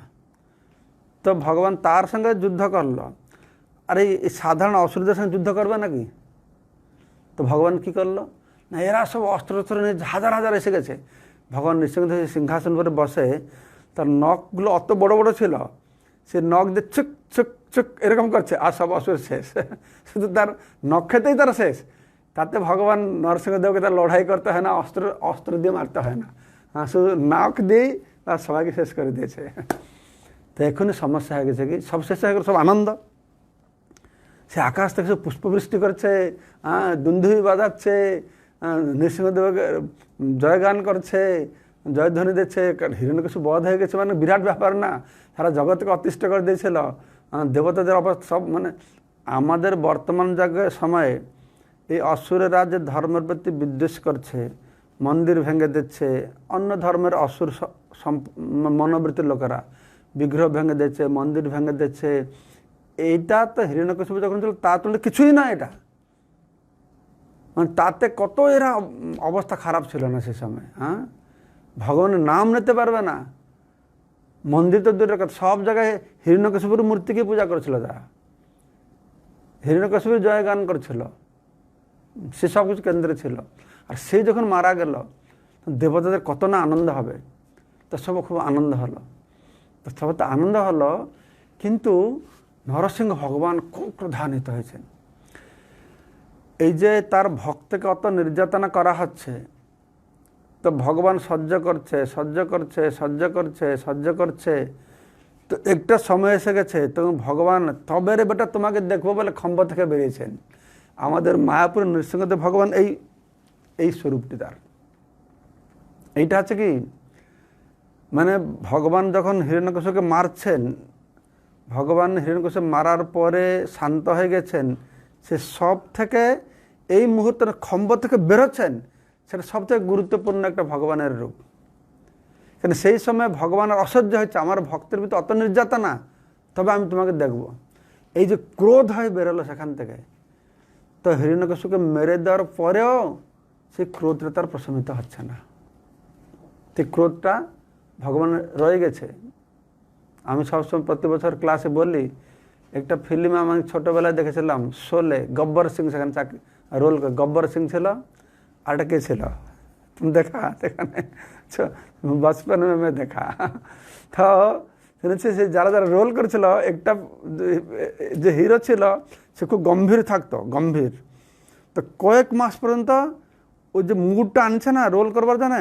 S1: তো ভগবান তার সঙ্গে যুদ্ধ করলো, আর এই সাধারণ অসুরদের সঙ্গে যুদ্ধ করবে নাকি। তো ভগবান কি করলো না, এরা সব অস্ত্র নিয়ে হাজার হাজার এসে গেছে। ভগবান নৃসিংহ সিংহাসন করে বসে, তার নখগুলো অত বড় বড় ছিল, সে নখ দিয়ে চুক চুক চুক এরকম করছে, আর সব অসুর শেষ, শুধু তার নখ খেতেই তারা শেষ। তাতে ভগবান নরসিংহদেবকে তার লড়াই করতে হয় না, অস্ত্র দিয়ে মারতে হয় না, হ্যাঁ শুধু নখ দিয়েই তার সবাইকে শেষ করে দিয়েছে। তো এখনই সমস্যা হয়ে গেছে কি, সব শেষ হয়ে গেল, সব আনন্দ, সে আকাশ থেকে সব পুষ্পবৃষ্টি করছে, দুন্দুভি বাজাচ্ছে, নৃসিংহদেবকে জয়গান করছে, জয়ধ্বনি দিচ্ছে। হিরণ্যকশিপু বধ হয়ে গেছে মানে বিরাট ব্যাপার না, সারা জগৎকে অতিষ্ঠ করে দিয়েছিল, দেবতাদের অবস্থা সব। মানে আমাদের বর্তমান সময়ে এই অসুরেরা যে ধর্মের প্রতি বিদ্বেষ করছে, মন্দির ভেঙে দিচ্ছে, অন্য ধর্মের অসুর মনোবৃত্তির লোকেরা বিগ্রহ ভেঙে দিচ্ছে, মন্দির ভেঙে দিচ্ছে, এইটা তো হিরণ্যকশিপু যখন ছিল তা তুললে কিছুই না। এটা মানে তাতে কত এরা অবস্থা খারাপ ছিল না সে সময়। হ্যাঁ, ভগবানের নাম নিতে পারবে না, মন্দির তো দূরের কথা, সব জায়গায় হিরণ্যকশিপুর মূর্তিকে পূজা করেছিল তারা, হিরণ্যকশিপুর জয়গান করছিল, সে সব কিছু কেন্দ্রে ছিল। আর সে যখন মারা গেল দেবতাদের কত না আনন্দ হবে, তো সব খুব আনন্দ হলো, তো সব তো আনন্দ হলো। কিন্তু নরসিংহ ভগবান খুব ক্রোধান্বিত হয়েছেন, এই যে তার ভক্তকে অত নির্যাতনা করা হচ্ছে, তো ভগবান সহ্য করছে। তো একটা সময় এসে গেছে, তো ভগবান তবে রে বেটা তোমাকে দেখবো বলে খম্ব থেকে বেরিয়েছেন। আমাদের মায়াপুর নৃসিংহদেব ভগবান এই স্বরূপটি তার। এইটা হচ্ছে কি, মানে ভগবান যখন হিরণ্যকশিপুকে মারছেন, ভগবান হিরণ্যকশিপু মারার পরে শান্ত হয়ে গেছেন, সে সব থেকে এই মুহূর্তে খম্ব থেকে বেরোচ্ছেন, সেটা সবথেকে গুরুত্বপূর্ণ একটা ভগবানের রূপ। কিন্তু সেই সময় ভগবানের অসহ্য হচ্ছে, আমার ভক্তের ভিতরে অত নির্যাতনা, তবে আমি তোমাকে দেখব। এই যে ক্রোধ হয়ে বেরোলো সেখান থেকে, তো হিরণ্যকশিপুকে মেরে দেওয়ার পরেও সেই ক্রোধটা তার প্রশমিত হচ্ছে না। সেই ক্রোধটা ভগবান রয়ে গেছে। আমি সবসময় প্রতি বছর ক্লাসে বলি, একটা ফিল্ম আমি ছোটোবেলায় দেখেছিলাম, শোলে, গব্বর সিং সেখানে রোল করে। গব্বর সিং ছিল, আরটা কে ছিল তুমি দেখা সেখানে, বচপন মে দেখা। তো শুনেছি সে যারা যারা রোল করেছিল, একটা যে হিরো ছিল সে খুব গম্ভীর থাকতো, গম্ভীর। তো কয়েক মাস পর্যন্ত ওই যে মুডটা আনছে না রোল করবার জন্য,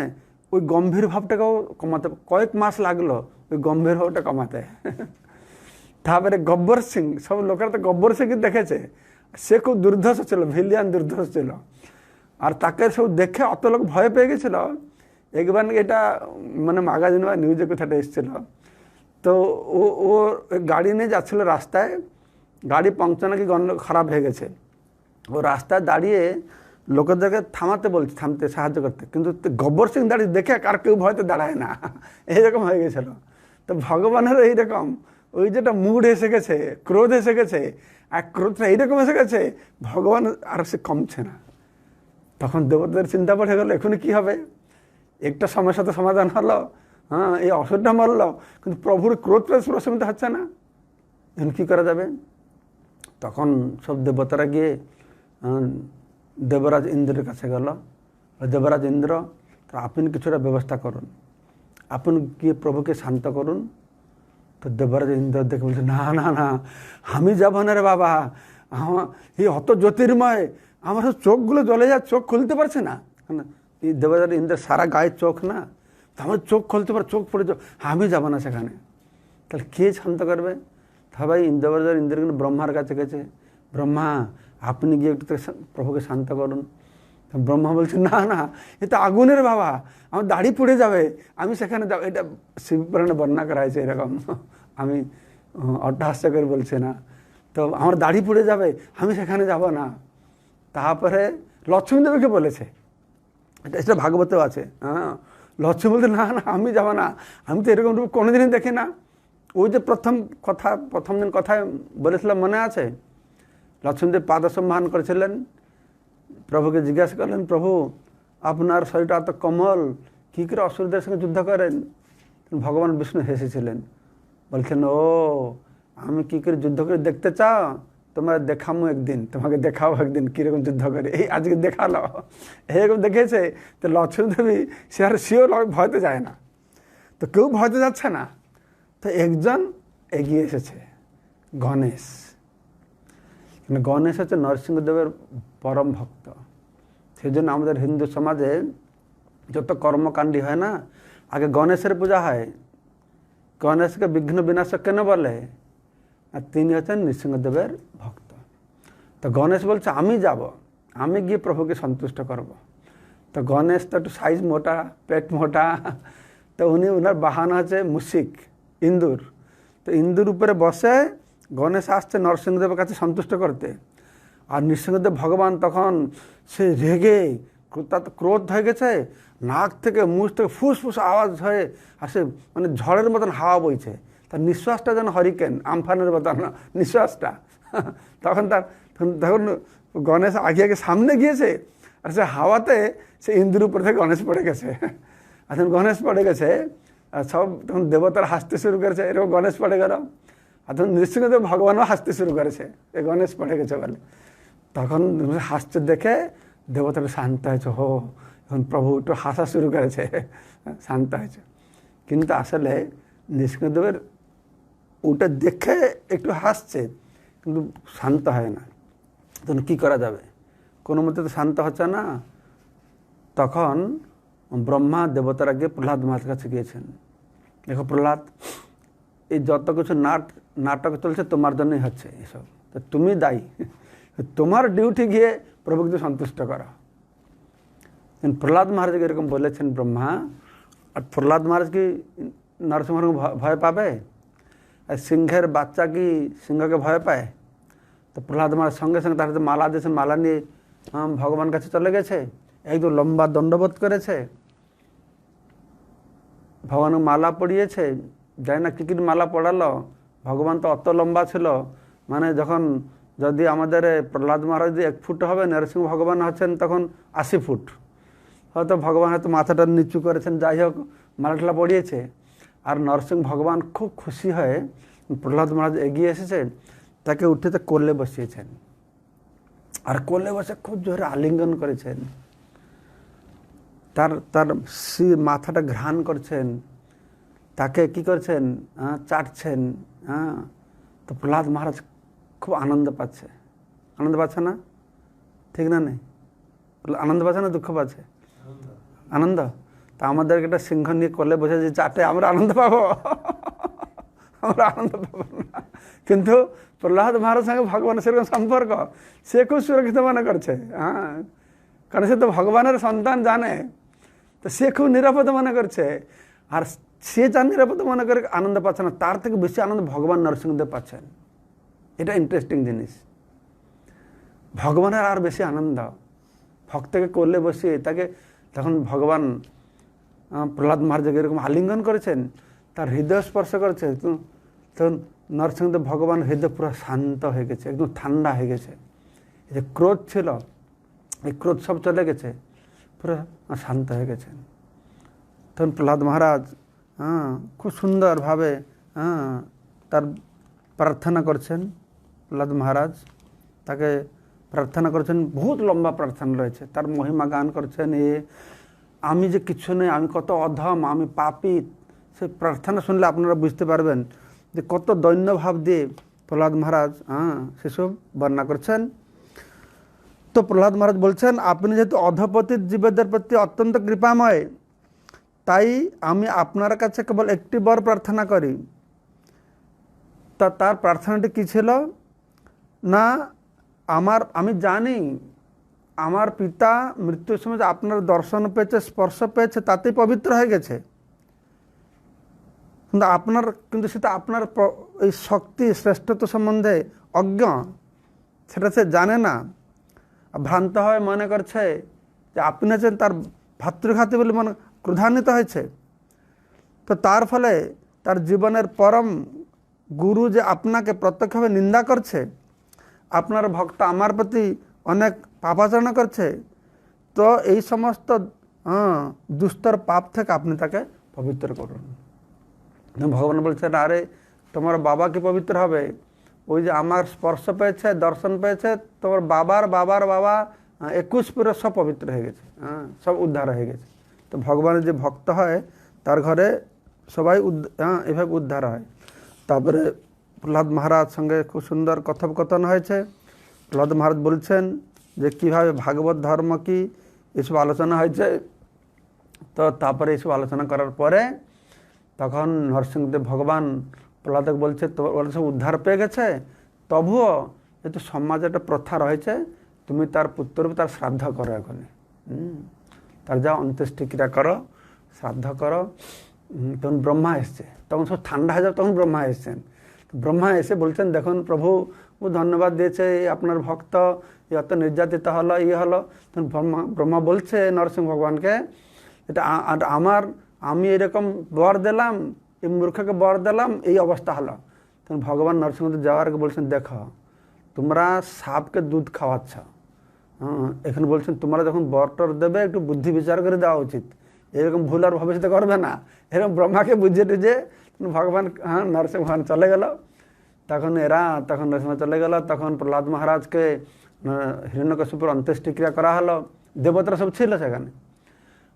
S1: ওই গম্ভীর ভাবটাকেও কমাতে কয়েক মাস লাগলো, ওই গম্ভীর ভাবটা কমাতে। তারপরে গব্বর সিং, সব লোকেরা তো গব্বর সিং দেখেছে, সে খুব দুর্ধর্ষ ছিল, ভিলিয়ান দুর্ধর্ষ ছিল। আর তাকে সব দেখে অত লোক ভয় পেয়ে গেছিল। একবার এটা মানে ম্যাগাজিন বা নিউজে কোথাটা এসেছিল, তো ও গাড়ি নিয়ে যাচ্ছিল রাস্তায়, গাড়ি পাংচার নাকি খারাপ হয়ে গেছে। ও রাস্তায় দাঁড়িয়ে লোকেদেরকে থামাতে বলছে, থামতে সাহায্য করতে, কিন্তু গব্বর সিং দাঁড়িয়ে দেখে আর কেউ ভয়তে দাঁড়ায় না, এইরকম হয়ে গেছিল। তো ভগবানেরও এইরকম ওই যেটা মুড এসে গেছে, ক্রোধ এসে গেছে, আর ক্রোধটা এইরকম এসে গেছে, ভগবান আর সে কমছে না। তখন দেবতাদের চিন্তা পড়ে গেল, এখনই কী হবে? একটা সমস্যা তো সমাধান হলো, হ্যাঁ, এই অসুরটা মরল, কিন্তু প্রভুর ক্রোধটা প্রশমিত হচ্ছে না, এখন কী করা যাবে? তখন সব দেবতারা গিয়ে দেবরাজ ইন্দ্রের কাছে গেল। দেবরাজ ইন্দ্র, তো আপনি কিছুটা ব্যবস্থা করুন, আপনি গিয়ে প্রভুকে শান্ত করুন। তো দেবরাজ ইন্দ্র দেখে বলছে, না না না, আমি যাবো না রে বাবা, আমার এই অত জ্যোতির্ময়, আমার চোখগুলো জ্বলে যায়, চোখ খুলতে পারছে না। এই দেবরাজ ইন্দ্রের সারা গায়ের চোখ না, তো আমার চোখ খুলতে পারে, চোখ পড়ে চোখ, আমি যাবো না সেখানে। তাহলে কে শান্ত করবে? তবে দেবরাজ ইন্দ্র কিন্তু ব্রহ্মার কাছে গেছে, ব্রহ্মা আপনি গিয়ে একটু প্রভুকে শান্ত করুন। ব্রহ্মা বলছে, না না, এ তো আগুনের বাবা, আমার দাড়ি পুড়ে যাবে, আমি সেখানে যাবো। এটা শিবপুরাণে বর্ণনা করা হয়েছে এরকম, আমি অট্টহাস্য করে বলছি না। তো আমার দাড়ি পুড়ে যাবে, আমি সেখানে যাব না। তারপরে লক্ষ্মী দেবীকে বলেছে, এটা ভাগবতেও আছে। হ্যাঁ, লক্ষ্মী বলতে, না না, আমি যাব না, আমি তো এরকম রূপ কোনোদিনই দেখি না। ওই যে প্রথম দিন কথায় বলেছিলাম, মনে আছে? লক্ষ্মীদেব পাদসম্মান করেছিলেন, প্রভুকে জিজ্ঞাসা করলেন, প্রভু আপনার শরীরটা এত কোমল, কী করে অসুরদের সঙ্গে যুদ্ধ করেন? ভগবান বিষ্ণু হেসেছিলেন, বলছেন, ও আমি কী করে যুদ্ধ করে দেখতে চাও? তোমরা দেখামো একদিন, তোমাকে দেখাও একদিন কীরকম যুদ্ধ করে। এই আজকে দেখালো, এরকম দেখেছে। তো লক্ষ্মী দেবী সে আর সেও ভয়তে যায় না, তো কেউ ভয়তে যাচ্ছে না। তো একজন এগিয়ে এসেছে, গণেশ। গণেশ হচ্ছে নরসিংহদেবের পরম ভক্ত। সেই জন্য আমাদের হিন্দু সমাজে যত কর্মকাণ্ডী হয় না, আগে গণেশের পূজা হয়। গণেশকে বিঘ্ন বিনাশক কেন বলে? আর তিনি হচ্ছেন নৃসিংহদেবের ভক্ত। তো গণেশ বলছে, আমি যাব, আমি গিয়ে প্রভুকে সন্তুষ্ট করব। তো গণেশ তো একটু সাইজ মোটা, পেট মোটা, তো ওনার বাহানা আছে মুশিক, ইন্দুর। তো ইন্দুর উপরে বসে গণেশ আসছে নরসিংহদেবের কাছে সন্তুষ্ট করতে। আর নৃসিংহদেব ভগবান তখন সে রেগে, তার ক্রোধ হয়ে গেছে, নাক থেকে মুখ থেকে ফুসফুস আওয়াজ হয়ে, আর সে মানে ঝড়ের মতন হাওয়া বইছে, তার নিঃশ্বাসটা যেন হরিকেন, আমফানের মতন নিঃশ্বাসটা। তখন গণেশ আগে সামনে গিয়েছে, আর সে হাওয়াতে সে ইন্দুর উপর থেকে গণেশ পড়ে গেছে। আর গণেশ পড়ে গেছে, আর সব তখন দেবতারা হাসতে শুরু করেছে, এরকম গণেশ পড়ে গেল। আর তখন নৃসিংহদেব ভগবানও হাসতে শুরু করেছে, এ গণেশ পড়ে গেছে বলে। তখন হাসতে দেখে দেবতারা শান্ত হয়েছে, হো এখন প্রভু একটু হাসা শুরু করেছে, শান্ত হয়েছে। কিন্তু আসলে নৃসিংহদেবের ওটা দেখে একটু হাসছে, কিন্তু শান্ত হয় না। তখন কী করা যাবে? কোনো মতে তো শান্ত হচ্ছে না। তখন ব্রহ্মা দেবতারা গিয়ে প্রহ্লাদ মহারাজের কাছে গিয়েছেন, দেখো প্রহ্লাদ, এই যত কিছু নাটক চলছে তোমার জন্যই হচ্ছে এসব, তো তুমি দায়ী, তোমার ডিউটি গিয়ে প্রভুকে সন্তুষ্ট করা। প্রহ্লাদ মহারাজকে এরকম বলেছেন ব্রহ্মা। আর প্রহ্লাদ মহারাজ কি নরসিংহকে ভয় পাবে? আর সিংহের বাচ্চা কি সিংহকে ভয় পায়? তো প্রহ্লাদ মহারাজ সঙ্গে সঙ্গে তার হাতে মালা দিয়েছেন, মালা নিয়ে ভগবান কাছে চলে গেছে, একদম লম্বা দণ্ডবোধ করেছে, ভগবান মালা পড়িয়েছে, জানি না কী কী মালা পড়ালো। ভগবান তো অত লম্বা ছিল, মানে যখন যদি আমাদের প্রহ্লাদ মহারাজ যদি 1 ফুট হবে, নরসিংহ ভগবান হচ্ছেন তখন 80 ফুট। হয়তো ভগবান হয়তো মাথাটা নিচু করেছেন, যাই হোক মালাটা পড়িয়েছে। আর নরসিংহ ভগবান খুব খুশি হয়ে প্রহ্লাদ মহারাজ এগিয়ে এসেছে, তাকে উঠে কোলে বসিয়েছেন, আর কোলে বসে খুব জোরে আলিঙ্গন করেছেন, তার তার মাথাটা ঘ্রাণ করছেন, তাকে কি করছেন, চাটছেন। তো প্রহ্লাদ মহারাজ খুব আনন্দ পাচ্ছে না? ঠিক না? নেই আনন্দ পাচ্ছে না, দুঃখ পাচ্ছে? আনন্দ। তা আমাদেরকে একটা সিংহ নিয়ে কোলে বসে যে চাটে, আমরা আনন্দ পাবো? আমরা আনন্দ পাবো না। কিন্তু প্রহ্লাদ মহারাজ সঙ্গে ভগবানের সেরকম সম্পর্ক, সে খুব সুরক্ষিত মনে করছে। কারণ সে তো ভগবানের সন্তান জানে, তো সে খুব নিরাপদ মনে করছে। আর সে যা নিরাপদ মনে করে আনন্দ পাচ্ছে না, তার থেকে বেশি আনন্দ ভগবান নরসিংহদেব পাচ্ছেন। এটা ইন্টারেস্টিং জিনিস। ভগবানের আর বেশি আনন্দ, ভক্তকে কোলে বসিয়ে তাকে তখন ভগবান প্রহ্লাদ মহারাজকে এরকম আলিঙ্গন করেছেন, তার হৃদয় স্পর্শ করেছে, তখন নরসিংহদেব ভগবান হৃদয় পুরো শান্ত হয়ে গেছে, একদম ঠান্ডা হয়ে গেছে। এই যে ক্রোধ ছিল, এই ক্রোধ সব চলে গেছে, পুরো শান্ত হয়ে গেছেন। তখন প্রহ্লাদ মহারাজ খুব সুন্দরভাবে তার প্রার্থনা করছেন। প্রহ্লাদ মহারাজ তাকে প্রার্থনা করছেন, বহুত লম্বা প্রার্থনা রয়েছে, তার মহিমা গান করছেন। আমি যে কিছু নেই, আমি কত অধম, আমি পাপী, সে প্রার্থনা শুনলে আপনারা বুঝতে পারবেন যে কত দৈন্যভাব দিয়ে প্রহ্লাদ মহারাজ সেসব বর্ণনা করছেন। তো প্রহ্লাদ মহারাজ বলছেন, আপনি যেহেতু অধপতিত জীবদের প্রতি অত্যন্ত কৃপাময়, তাই আমি আপনার কাছে কেবল একটি বর প্রার্থনা করি। তা তার প্রার্থনাটি কী ছিল না, আমি জানি আমার পিতা মৃত্যুর সময় আপনার দর্শন পেয়েছে, স্পর্শ পেয়েছে, তাতেই পবিত্র হয়ে গেছে। কিন্তু সেটা আপনার এই শক্তি শ্রেষ্ঠত্ব সম্বন্ধে অজ্ঞ, সেটা সে জানে না, ভ্রান্ত হয়ে মনে করছে যে আপনি আছেন তার ভাতৃঘাতী বলে মনে ক্রোধান্বিত হয়েছে। তো তার ফলে তার জীবনের পরম গুরু যে আপনাকে প্রত্যক্ষভাবে নিন্দা করছে, আপনার ভক্ত আমার প্রতি অনেক পাপাচরণ করছে, তো এই সমস্ত দুস্তর পাপ থেকে আপনি তাকে পবিত্র করুন। ভগবান বলছেন, আরে তোমার বাবা কি পবিত্র হবে? ওই যে আমার স্পর্শ পেয়েছে, দর্শন পেয়েছে, তোমার বাবার বাবার বাবা 21 পুরো সব পবিত্র হয়ে গেছে, সব উদ্ধার হয়ে গেছে। তো ভগবানের যে ভক্ত হয় তার ঘরে সবাই এভাবে উদ্ধার হয়। তারপরে প্রহ্লাদ মহারাজ সঙ্গে খুব সুন্দর কথোপকথন হয়েছে। প্রহ্লাদ মহারাজ বলছেন যে কীভাবে ভাগবত ধর্ম কি, এসব আলোচনা হয়েছে। তো তারপরে এসব আলোচনা করার পরে তখন নরসিংহদেব ভগবান প্রহ্লাদকে বলছে, তোমার সব উদ্ধার পেয়ে গেছে, তবুও যেহেতু সমাজে একটা প্রথা রয়েছে, তুমি তার পুত্রকে তার শ্রাদ্ধ করো, এখনই তার যা অন্ত্যেষ্টিক্রিয়া করো, শ্রাদ্ধ করো। তখন ব্রহ্মা এসছে, তখন সব ঠান্ডা হয়ে যাবে, তখন ব্রহ্মা এসছেন। ব্রহ্মা এসে বলছেন, দেখুন প্রভু ও ধন্যবাদ দিয়েছে, আপনার ভক্ত এত নির্যাতিত হলো, হলো। তখন ব্রহ্মা বলছে নরসিংহ ভগবানকে, এটা আমি এরকম বর দিলাম, এই মূর্খকে বর দিলাম, এই অবস্থা হলো। তখন ভগবান নরসিংহদেব যাওয়ার আগে বলছেন, দেখো তোমরা সাপকে দুধ খাওয়াচ্ছ, এখানে বলছেন তোমরা যখন বরটর দেবে একটু বুদ্ধি বিচার করে দেওয়া উচিত, এরকম ভুল আর ভবিষ্যতে করবে না। এরকম ব্রহ্মাকে বুঝিয়ে টুঝে ভগবান নরসিংহ ভগবান চলে গেল। তখন নরসিংহ চলে গেল। তখন প্রহ্লাদ মহারাজকে হিরণ্যকশিপুর অন্ত্যেষ্টিক্রিয়া করা হলো, দেবতারা সব ছিল সেখানে।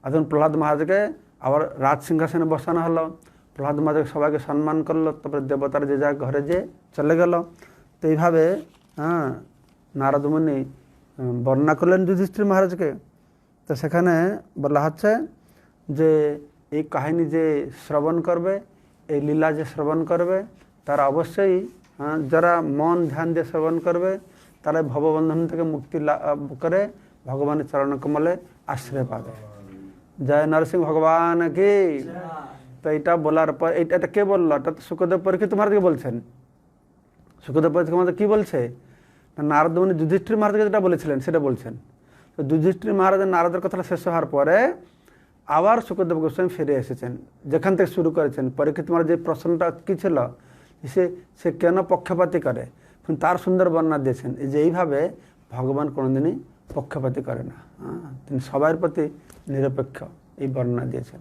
S1: আর তখন প্রহ্লাদ মহারাজকে আবার রাজ সিংহাসনে বসানো হলো। প্রহ্লাদ মহারাজকে সবাইকে সম্মান করলো। তারপরে দেবতারা যে যা ঘরে যে চলে গেল। তো এইভাবে নারদ মুনি বর্ণনা করলেন যুধিষ্ঠির মহারাজকে। তো সেখানে বলা হচ্ছে যে এই কাহিনী যে শ্রবণ করবে, এই লীলা যে শ্রবণ করবে, তারা অবশ্যই যারা মন ধ্যান দিয়ে শ্রবণ করবে, তারা ভববন্ধন থেকে মুক্তি লাভ করে ভগবানের চরণকমলে আশ্রয় পাবে। জয় নরসিংহ ভগবান কি। তো এটা বলার পর এটা কে বললো? এটা তো শুকদেব পরীক্ষিত মহারাজকে বলছেন। শুকদেব পরীক্ষিত মহারাজ কি বলছে? নারদ মুনি যুধিষ্ঠির মহারাজকে যেটা বলেছিলেন সেটা বলছেন। তো যুধিষ্ঠির মহারাজের নারদের কথাটা শেষ হওয়ার পরে আবার শুকদেব গোস্বামী ফিরে এসেছেন, যেখান থেকে শুরু করেছেন। পরীক্ষিত মহারাজ যে প্রশ্নটা কী ছিল, সে কেন পক্ষপাতী করে, তার সুন্দর বর্ণনা দিয়েছেন যে এইভাবে ভগবান কোনোদিনই পক্ষপাতী করে না, তিনি সবার প্রতি নিরপেক্ষ, এই বর্ণনা দিয়েছেন।